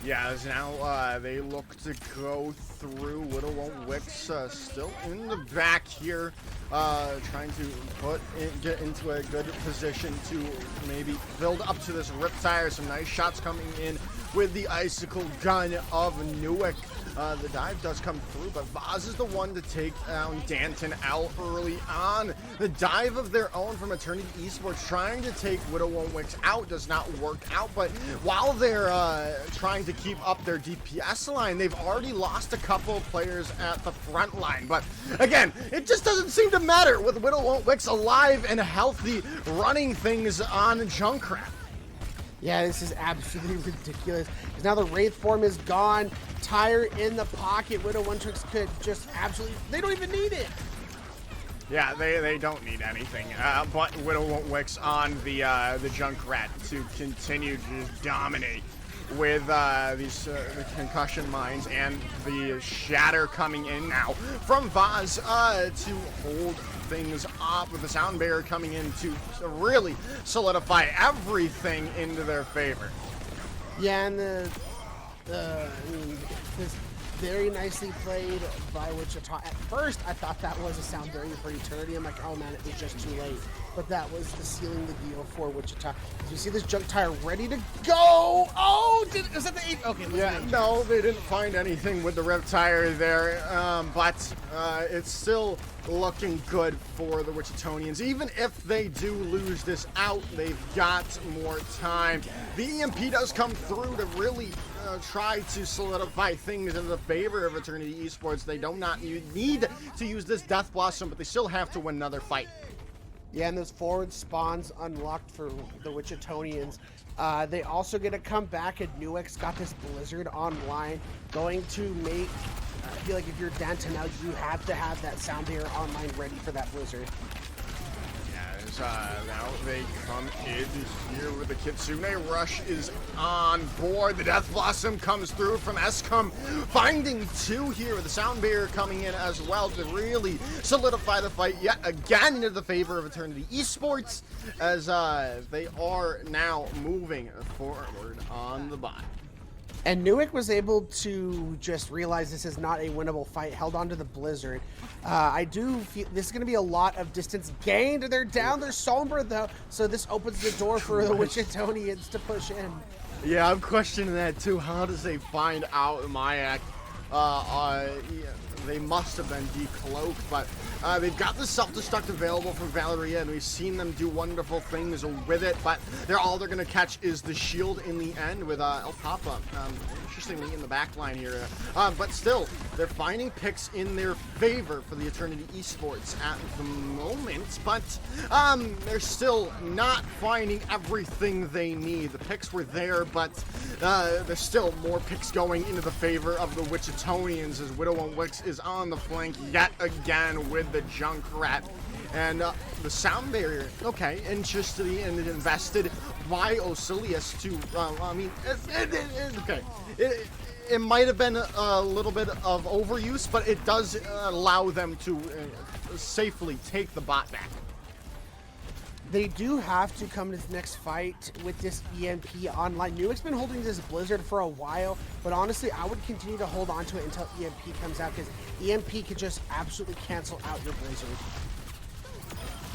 A: Yeah, as now they look to go through. Widow Won't Wix still in the back here, trying to get into a good position to maybe build up to this Riptire. Some nice shots coming in with the Icicle Gun of Newick. The dive does come through, but Vaz is the one to take down Danton L early on. The dive of their own from Eternity Esports trying to take Widow Won't Wix out does not work out, but while they're trying to keep up their DPS line, they've already lost a couple of players at the front line. But again, it just doesn't seem to matter with Widow Won't Wix alive and healthy, running things on Junkrat.
B: Yeah, this is absolutely ridiculous. Because now the Wraith form is gone. Tire in the pocket. Widow One Twix could just absolutely... They don't even need it.
A: Yeah, they don't need anything. But Widow Won't Wix on the Junkrat to continue to dominate with these the concussion mines and the shatter coming in now from Vaz to hold things up with the sound barrier coming in to really solidify everything into their favor.
B: Yeah, and I mean, Very nicely played by Wichita. At first, I thought that was a sound barrier for Eternity. I'm like, oh man, it was just too late. But that was the sealing the deal for Wichita. As you see this junk tire ready to go. Oh, is that the 8? Okay,
A: yeah, no, they didn't find anything with the rev tire there, but it's still looking good for the Wichitonians. Even if they do lose this out, they've got more time. The EMP does come through to really try to solidify things in the favor of Eternity Esports. They do not need to use this Death Blossom, but they still have to win another fight.
B: Yeah, and those forward spawns unlocked for the Wichitonians. They also get to come back, and Nuix got this Blizzard online, going to make, I feel like if you're Danta now, you have to have that sound barrier online ready for that Blizzard.
A: Now they come in here with the Kitsune Rush is on board. The Death Blossom comes through from Escom, finding 2 here with the sound barrier coming in as well to really solidify the fight yet again into the favor of Eternity Esports, as they are now moving forward on the bot.
B: And Newick was able to just realize this is not a winnable fight, held on to the Blizzard. I do feel this is going to be a lot of distance gained. They're down their Sombra, though, so this opens the door for the Wichitonians to push in.
A: Yeah, I'm questioning that, too. How does they find out Mayak? They must have been decloaked, but they've got the self-destruct available from Valeria, and we've seen them do wonderful things with it, but all they're going to catch is the shield in the end with El Papa, interestingly in the back line here. But still, they're finding picks in their favor for the Eternity Esports at the moment, but they're still not finding everything they need. The picks were there, but there's still more picks going into the favor of the Wichitonians, as Widow and Wix is on the flank yet again with the Junkrat. And the sound barrier, okay, interestingly and invested by Osilius to, I mean, okay. It might have been a little bit of overuse, but it does allow them to safely take the bot back.
B: They do have to come to the next fight with this EMP online. Newick's been holding this Blizzard for a while, but honestly, I would continue to hold on to it until EMP comes out, because EMP could just absolutely cancel out your Blizzard.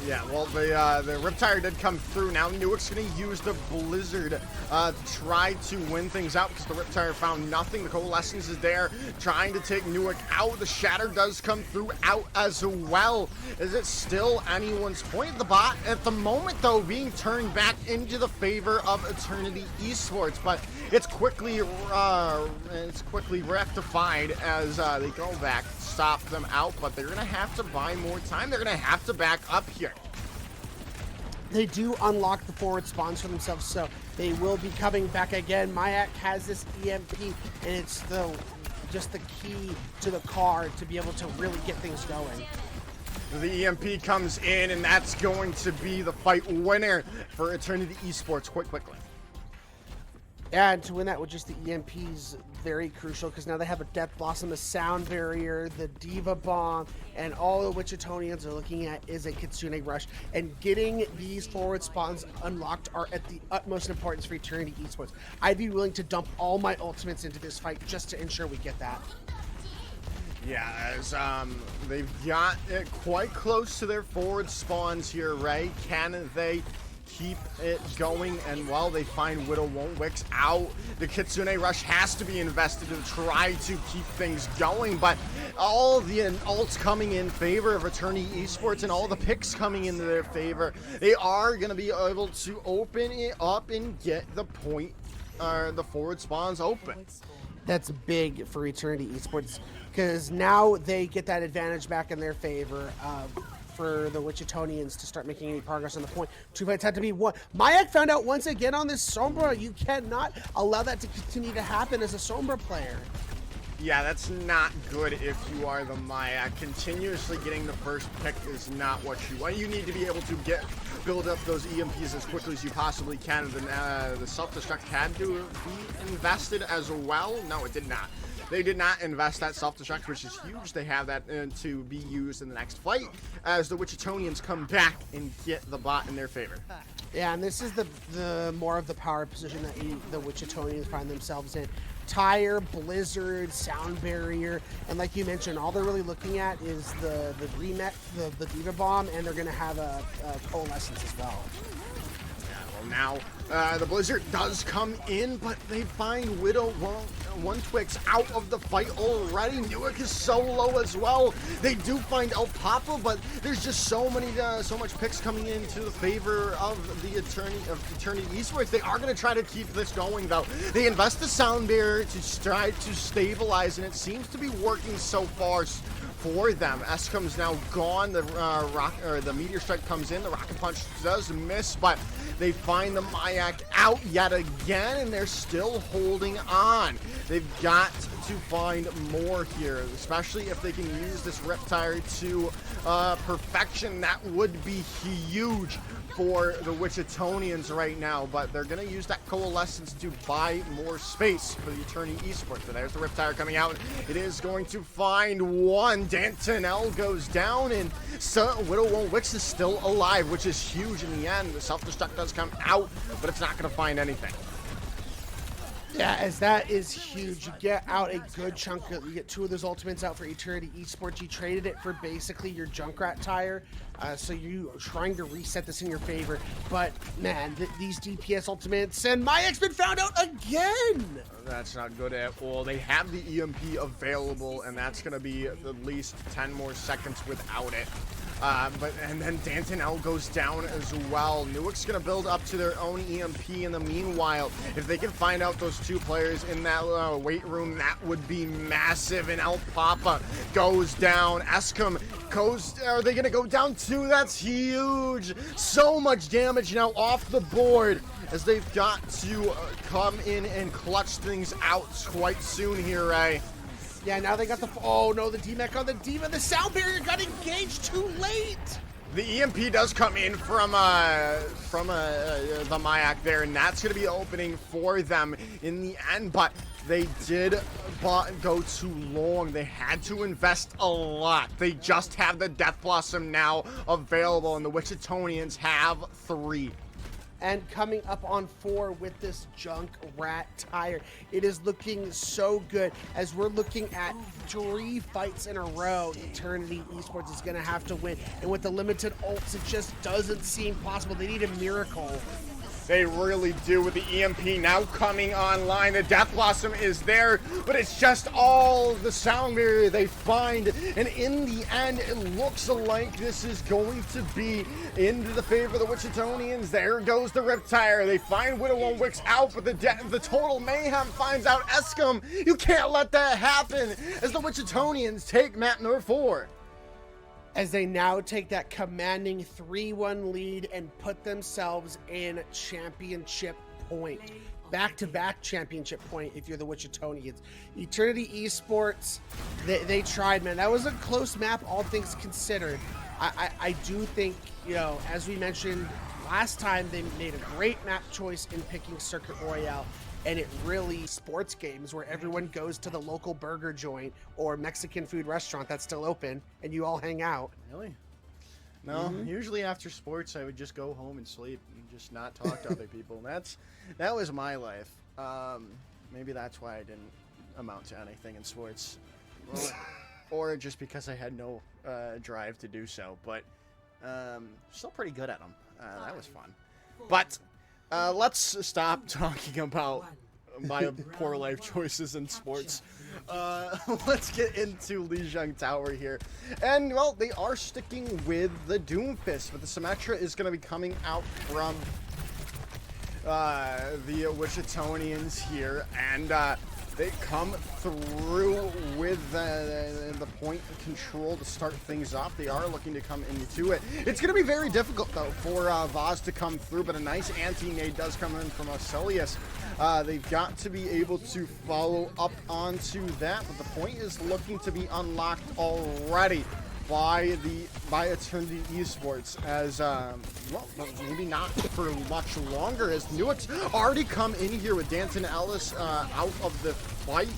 A: Yeah, well, the Riptire did come through. Now Newick's going to use the Blizzard to try to win things out, because the Riptire found nothing. The Coalescence is there, trying to take Newick out. The Shatter does come through out as well. Is it still anyone's point? The bot, at the moment, though, being turned back into the favor of Eternity Esports, but it's quickly rectified as they go back, stop them out, but they're going to have to buy more time. They're going to have to back up here.
B: They do unlock the forward spawns for themselves, so they will be coming back again. Mayak has this EMP, and it's just the key to the car to be able to really get things going.
A: The EMP comes in, and that's going to be the fight winner for Eternity Esports quickly.
B: And to win that with just the EMPs, very crucial, because now they have a Death Blossom, a Sound Barrier, the Diva Bomb, and all the Wichitonians are looking at is a Kitsune Rush. And getting these forward spawns unlocked are at the utmost importance for Eternity Esports. I'd be willing to dump all my ultimates into this fight just to ensure we get that.
A: Yeah, as they've got it quite close to their forward spawns here, right? Can they keep it going? And while they find Widow Wix out, the Kitsune Rush has to be invested to try to keep things going, but all the ults coming in favor of Eternity Esports and all the picks coming into their favor, they are going to be able to open it up and get the point, the forward spawns open.
B: That's big for Eternity Esports, because now they get that advantage back in their favor. For the Wichitonians to start making any progress on the point. 2 fights had to be won. Mayak found out once again on this Sombra, you cannot allow that to continue to happen as a Sombra player.
A: Yeah, that's not good if you are the Mayak. Continuously getting the first pick is not what you want. You need to be able to build up those EMPs as quickly as you possibly can. The self-destruct had to be invested as well. No, it did not. They did not invest that self-destruct, which is huge. They have that to be used in the next fight as the Wichitonians come back and get the bot in their favor.
B: Yeah, and this is the more of the power position that the Wichitonians find themselves in. tire, blizzard, sound barrier, and like you mentioned, all they're really looking at is the remech, the Diva Bomb, and they're going to have a coalescence as well.
A: Now, the Blizzard does come in, but they find Widow One Twix out of the fight already. Newick is so low as well. They do find El Papa, but there's just so much picks coming into the favor of the Eternity Esports. They are going to try to keep this going, though. They invest the sound barrier to try to stabilize, and it seems to be working so far for them. Escom's now gone. The Meteor Strike comes in. The Rocket Punch does miss, but they find the Mayak out yet again, and they're still holding on. They've got to find more here, especially if they can use this Riptire to perfection. That would be huge for the Wichitonians right now, but they're going to use that Coalescence to buy more space for the Eternity Esports. But there's the Riptire coming out. It is going to find one. Dantonel goes down, and Widow One Wix is still alive, which is huge in the end. The self-destruct does come out, but it's not going to find anything.
B: Yeah, as that is huge. You get out a good chunk you get 2 of those ultimates out for Eternity Esports. You traded it for basically your Junkrat tire, so you are trying to reset this in your favor. But man, these DPS ultimates, and Mayak's been found out again.
A: That's not good at all. They have the EMP available, and that's going to be at least 10 more seconds without it. And then Dantonel goes down as well. Newick's going to build up to their own EMP in the meanwhile. If they can find out those 2 players in that weight room, that would be massive. And El Papa goes down. Escom goes, are they going to go down too? That's huge. So much damage now off the board, as they've got to come in and clutch things out quite soon here, Ray.
B: Yeah, now they got the, oh no, the D-Mech on the Diva. The sound barrier got engaged too late.
A: The EMP does come in from the Mayak there, and that's going to be opening for them in the end, but they did go too long. They had to invest a lot. They just have the Death Blossom now available, and the Wichitonians have 3.
B: And coming up on 4 with this Junkrat tire. It is looking so good, as we're looking at 3 fights in a row. Eternity Esports is going to have to win. And with the limited ults, it just doesn't seem possible. They need a miracle.
A: They really do, with the EMP now coming online. The Death Blossom is there, but it's just all the sound barrier they find. And in the end, it looks like this is going to be into the favor of the Wichitonians. There goes the Riptire. They find Widow One Wix out, but the total mayhem finds out Escom. You can't let that happen, as the Wichitonians take map number 4.
B: As they now take that commanding 3-1 lead and put themselves in championship point. Back-to-back championship point if you're the Wichitonians. Eternity Esports, they tried, man. That was a close map, all things considered. I do think, you know, as we mentioned last time, they made a great map choice in picking Circuit Royale. And it really sports games where everyone goes to the local burger joint or Mexican food restaurant that's still open, and you all hang out.
C: Really? No, usually after sports I would just go home and sleep and just not talk to other people. That was my life. Maybe that's why I didn't amount to anything in sports, or just because I had no drive to do so. But still pretty good at them. That was fun. But let's stop talking about my poor life choices in sports. Let's get into Lijiang Tower here. And, well, they are sticking with the Doomfist, but the Symmetra is going to be coming out from the Wichitonians here. And they come through with the point control to start things off. They are looking to come into it. It's going to be very difficult, though, for Vaz to come through, but a nice anti-nade does come in from Arcelius. They've got to be able to follow up onto that, but the point is looking to be unlocked already
A: by Eternity Esports as well, maybe not for much longer, as Newick's already come in here with Danton Ellis out of the fight.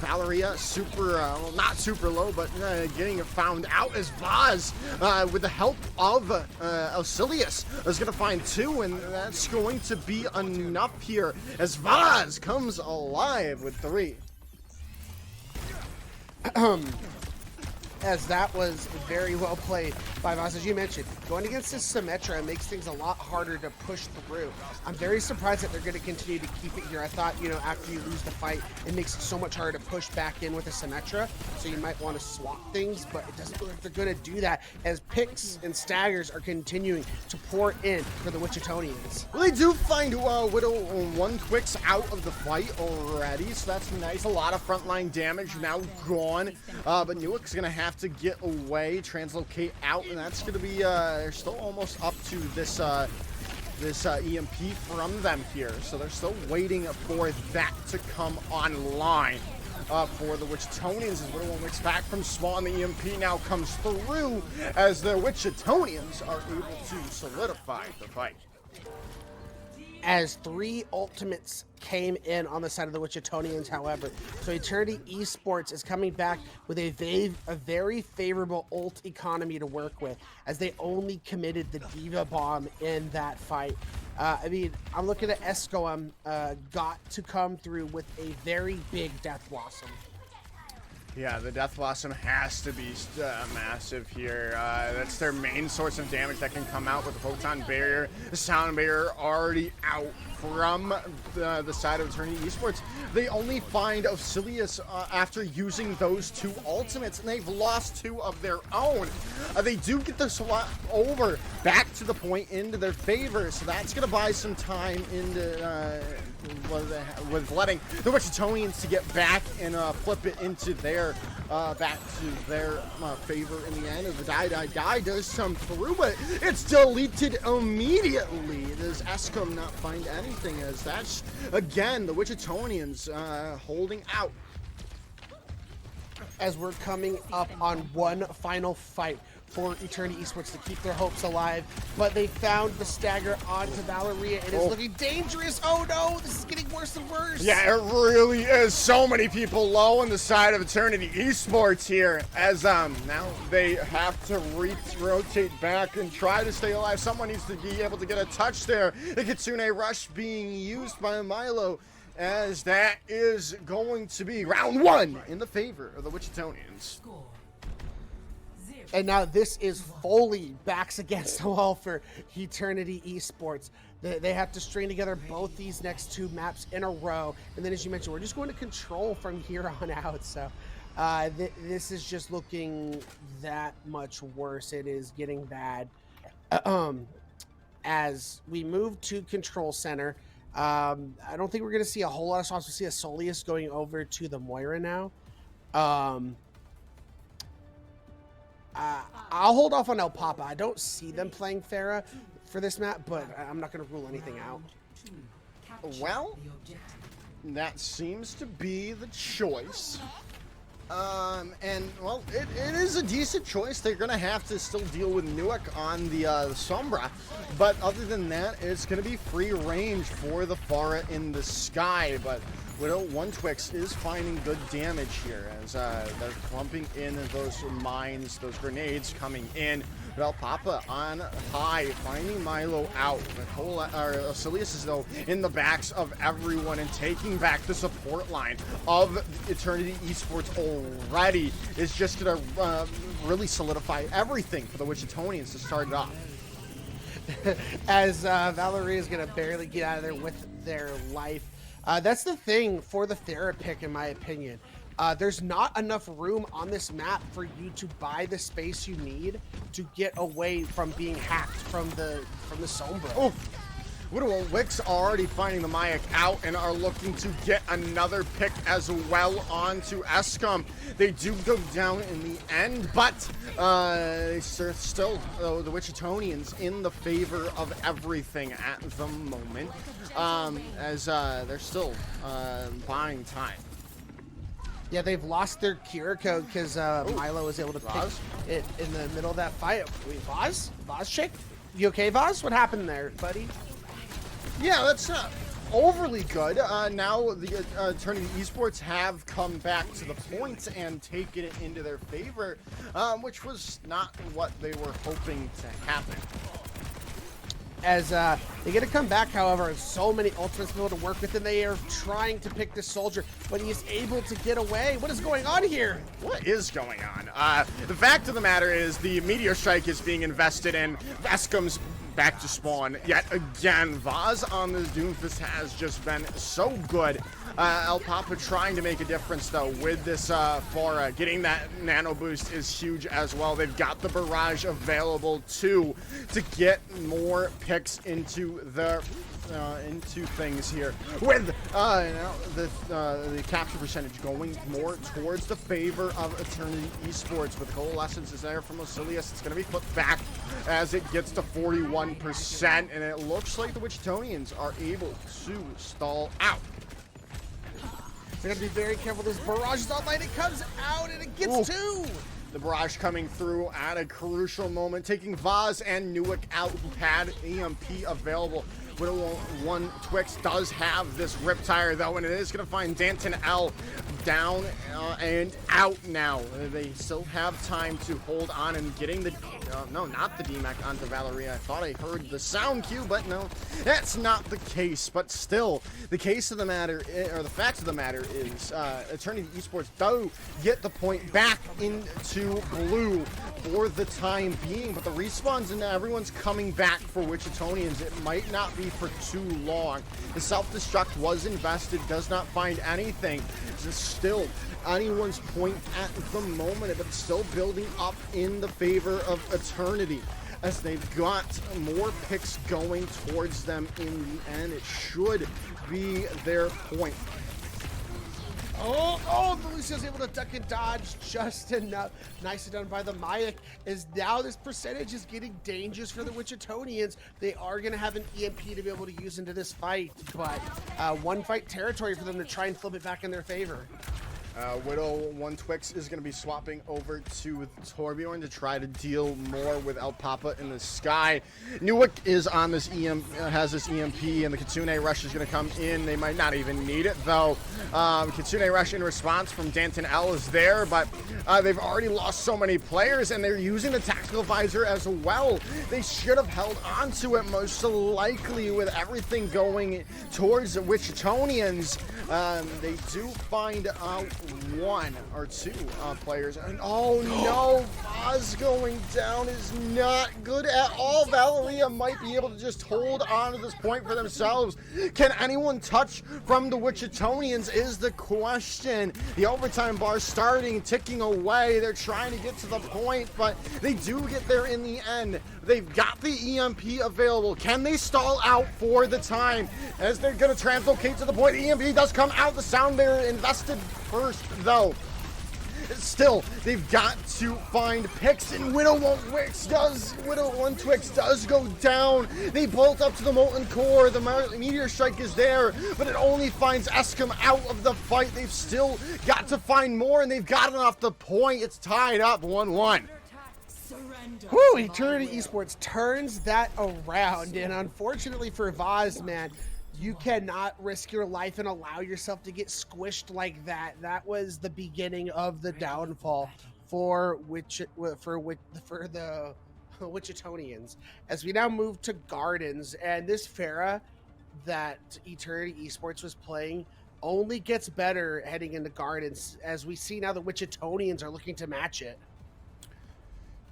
A: Valeria super well, not super low, but getting found out as Vaz with the help of Osilius is going to find 2, and that's going to be enough here as Vaz comes alive with 3.
B: As that was very well played by Vaz. As you mentioned, going against this Symmetra makes things a lot harder to push through. I'm very surprised that they're going to continue to keep it here. I thought, you know, after you lose the fight, it makes it so much harder to push back in with a Symmetra, so you might want to swap things, but it doesn't look like they're going to do that, as picks and staggers are continuing to pour in for the Wichitonians.
A: Well, they do find Widow 1 Twix out of the fight already, so that's nice. A lot of frontline damage now gone, but Newick's going to have to get away, translocate out, and that's going to be they're still almost up to this EMP from them here, so they're still waiting for that to come online for the Wichitonians. As Widow Wicks back from spawn, the EMP now comes through as the Wichitonians are able to solidify the fight.
B: As 3 ultimates came in on the side of the Wichitonians, however. So Eternity Esports is coming back with a very favorable ult economy to work with, as they only committed the Diva Bomb in that fight. I mean, I'm looking at Escom, got to come through with a very big Death Blossom.
A: Yeah, the Death Blossom has to be massive here. That's their main source of damage that can come out with the Photon Barrier. The Sound Barrier already out from the side of Eternity Esports. They only find Osilius after using those 2 ultimates, and they've lost 2 of their own. They do get the swap over back to the point into their favor, so that's going to buy some time into with letting the Wichitonians to get back and flip it into their back to their favor in the end. As the die does come through, but it's deleted immediately. Does Escom not find anything, as that's again the Wichitonians holding out.
B: As we're coming up on one final fight for Eternity Esports to keep their hopes alive, but they found the stagger onto Valeria. It is looking dangerous. Oh no, this is getting worse and worse.
A: Yeah, it really is. So many people low on the side of Eternity Esports here, as now they have to rotate back and try to stay alive. Someone needs to be able to get a touch there. The Kitsune Rush being used by Milo, as that is going to be round 1 in the favor of the Wichitonians.
B: And now this is fully backs against the wall for Eternity Esports. They have to string together both these next 2 maps in a row. And then, as you mentioned, we're just going to control from here on out. So this is just looking that much worse. It is getting bad. As we move to Control Center, I don't think we're going to see a whole lot of swaps. We'll see a Solius going over to the Moira now. I'll hold off on El Papa. I don't see them playing Pharah for this map, but I'm not going to rule anything out.
A: Well, that seems to be the choice. And, well, it is a decent choice. They're going to have to still deal with Newick on the Sombra. But other than that, it's going to be free range for the Pharah in the sky. But Widow 1 Twix is finding good damage here, as they're clumping in those mines, those grenades coming in. Well, Papa on high, finding Milo out. Osilius is, though, in the backs of everyone and taking back the support line of Eternity Esports already. Is just going to really solidify everything for the Wichitonians to start it off.
B: As Valeria is going to barely get out of there with their life. That's the thing for the Pharah pick, in my opinion. There's not enough room on this map for you to buy the space you need to get away from being hacked from the Sombra.
A: Oh, Widow Wicks already finding the Mayak out and are looking to get another pick as well onto Escom. They do go down in the end, but still the Wichitonians in the favor of everything at the moment, as they're still buying time.
B: Yeah, they've lost their Kiriko because Milo was able to pick it in the middle of that fight. Wait, Vaz? Vaz chick? You okay, Vaz? What happened there, buddy?
A: Yeah, that's overly good. Now the Eternity Esports have come back to the point and taken it into their favor, which was not what they were hoping to happen.
B: As they get to come back, however, so many ultimates people to work with, and they are trying to pick this soldier, but he is able to get away. What is going on here?
A: What is going on? The fact of the matter is the Meteor Strike is being invested in. Vescom's back to spawn yet again. Vaz on this Doomfist has just been so good. El Papa trying to make a difference though with this Pharah. Getting that nano boost is huge as well. They've got the barrage available too to get more picks into the into things here with now the capture percentage going more towards the favor of Eternity Esports. But the Coalescence is there from Osilius. It's going to be flipped back as it gets to 41%, and it looks like the Wichitonians are able to stall out.
B: They're going to be very careful. This barrage is online. It comes out and it gets two.
A: The barrage coming through at a crucial moment, taking Vaz and Newick out, who had EMP available. Widow 1 Twix does have this Riptire though, and it is going to find Danton L down and out now. They still have time to hold on and getting the, no, not the DMAC onto Valeria. I thought I heard the sound cue, but no, that's not the case. But still, the case of the matter, or the fact of the matter is, Eternity Esports do get the point back into blue for the time being, but the respawns and everyone's coming back for Wichitonians. It might not be for too long. The self-destruct was invested, does not find anything. It's still anyone's point at the moment, but still building up in the favor of Eternity, as they've got more picks going towards them in the end. It should be their point.
B: Oh, Lucio's able to duck and dodge just enough. Nicely done by the Mayak. As now this percentage is getting dangerous for the Wichitonians. They are going to have an EMP to be able to use into this fight, but one fight territory for them to try and flip it back in their favor.
A: Widow 1 Twix is going to be swapping over to Torbjorn to try to deal more with El Papa in the sky. Newick is on this has this EMP, and the Kitsune Rush is going to come in. They might not even need it though. Kitsune Rush in response from Danton L is there, but they've already lost so many players, and they're using the Tactical Visor as well. They should have held on to it most likely with everything going towards the Wichitonians. They do find out 1 or 2 players, and oh no, Vaz going down is not good at all. Valeria might be able to just hold on to this point for themselves. Can anyone touch from the Wichitonians is the question. The overtime bar starting, ticking away. They're trying to get to the point, but they do get there in the end. They've got the EMP available. Can they stall out for the time as they're going to translocate to the point? The EMP does come out. The sound barrier invested first, though. Still, they've got to find picks, and Widow 1 Twix does go down. They bolt up to the Molten Core. The Meteor Strike is there, but it only finds Escom out of the fight. They've still got to find more, and they've gotten off the point. It's tied up 1-1.
B: Whew, Eternity Esports turns that around, and unfortunately for Vaz, man, you cannot risk your life and allow yourself to get squished like that. That was the beginning of the downfall for the Wichitonians. As we now move to Gardens, and this Pharah that Eternity Esports was playing only gets better heading into Gardens, as we see now the Wichitonians are looking to match it.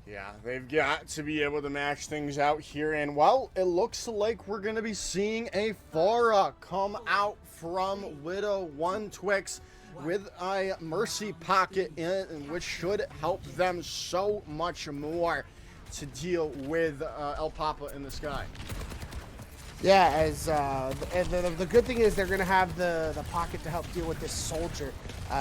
A: Yeah, they've got to be able to match things out here, and well, it looks like we're going to be seeing a Pharah come out from Widow 1 Twix with a Mercy Pocket in, which should help them so much more to deal with El Papa in the sky.
B: Yeah, as the good thing is they're going to have the pocket to help deal with this soldier.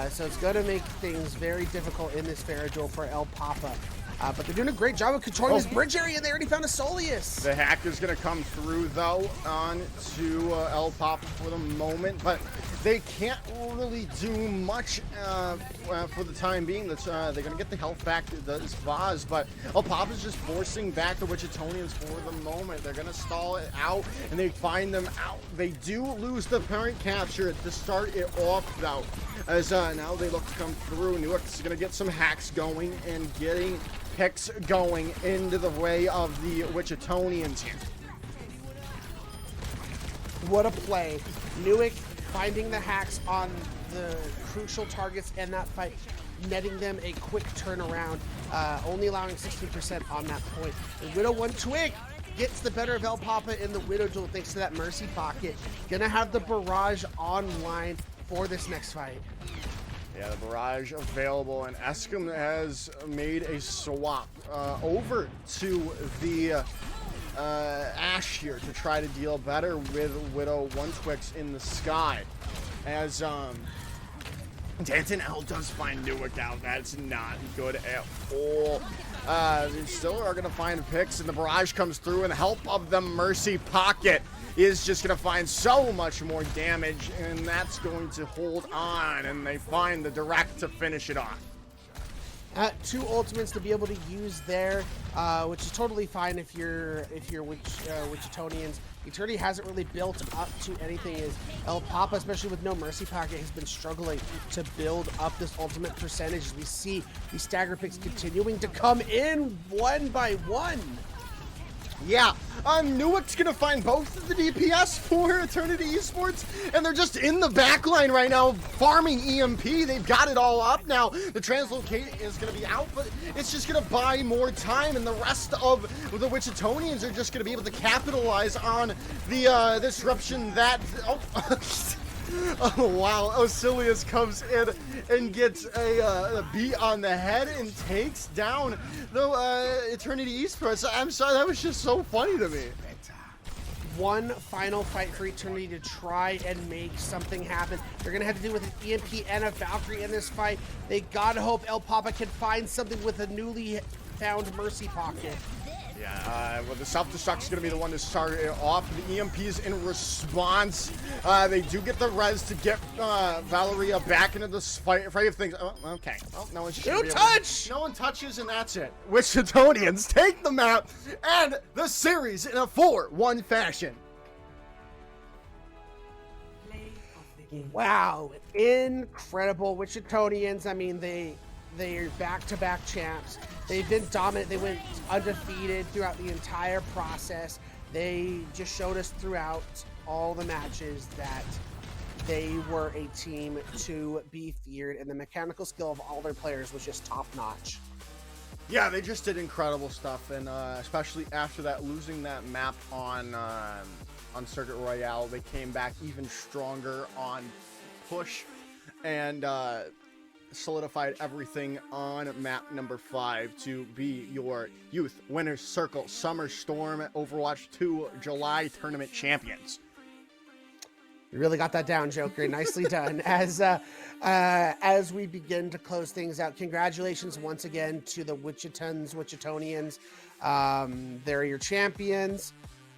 B: So it's going to make things very difficult in this Pharah duel for El Papa. But they're doing a great job of controlling this bridge area, and they already found a Soleus.
A: The hack is going to come through, though, on to El Papa for the moment, but they can't really do much for the time being. They're going to get the health back to this Vaz, but El Papa's just forcing back the Wichitonians for the moment. They're going to stall it out, and they find them out. They do lose the parent capture to start it off, though, as now they look to come through. Newark's going to get some hacks going and getting picks going into the way of the Wichitonians here.
B: What a play. Newick finding the hacks on the crucial targets in that fight, netting them a quick turnaround, only allowing 16% on that point. And Widow One Twig gets the better of El Papa in the Widow duel thanks to that Mercy pocket. Gonna have the barrage online for this next fight.
A: Yeah, the barrage available, and Escom has made a swap over to the Ash here to try to deal better with Widow One Twix in the sky. As Danton L does find Newick out, that's not good at all. They still are going to find picks, and the barrage comes through, and the help of the Mercy pocket is just going to find so much more damage, and that's going to hold on, and they find the direct to finish it off.
B: Two ultimates to be able to use there, which is totally fine if you're Wichitonians. Eternity hasn't really built up to anything. Is El Papa, especially with no Mercy pocket, has been struggling to build up this ultimate percentage. As we see these stagger picks continuing to come in one by one.
A: Yeah, Newick's gonna find both of the DPS for Eternity Esports, and they're just in the backline right now, farming EMP. They've got it all up now. The translocate is gonna be out, but it's just gonna buy more time, and the rest of the Wichitonians are just gonna be able to capitalize on the disruption that. Oh wow, Osilius comes in and gets a beat on the head and takes down the Eternity Esports. I'm sorry, that was just so funny to me.
B: One final fight for Eternity to try and make something happen. They're gonna have to do with an EMP and a Valkyrie in this fight. They gotta hope El Papa can find something with a newly found Mercy pocket.
A: Yeah, well, the self-destruct is going to be the one to start it off. The EMPs in response. They do get the res to get Valeria back into the fray of things. Oh, okay. Oh, no one's
B: Don't touch!
A: No one touches, and that's it. Wichitonians take the map and the series in a 4-1 fashion.
B: Wow, incredible. Wichitonians, I mean, they're back-to-back champs. They've been dominant. They went undefeated throughout the entire process. They just showed us throughout all the matches that they were a team to be feared, and the mechanical skill of all their players was just top-notch.
A: Yeah, they just did incredible stuff, and especially after that, losing that map on Circuit Royale, they came back even stronger on Push, and solidified everything on map number 5 to be your Youth Winners Circle Summer Storm Overwatch 2 July tournament champions.
B: You really got that down, Joker. Nicely done. As we begin to close things out, congratulations once again to the Wichitonians. They're your champions.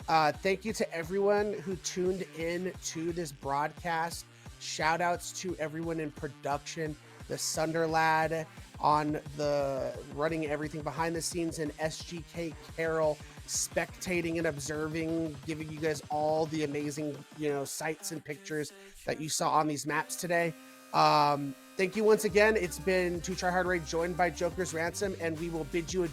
B: Thank you to everyone who tuned in to this broadcast. Shout outs to everyone in production, the Sunder Lad on the running everything behind the scenes, and SGK Carol spectating and observing, giving you guys all the amazing, sights and pictures that you saw on these maps today. Thank you once again. It's been 2 Try Hard Raid joined by Joker's Ransom, and we will bid you adieu.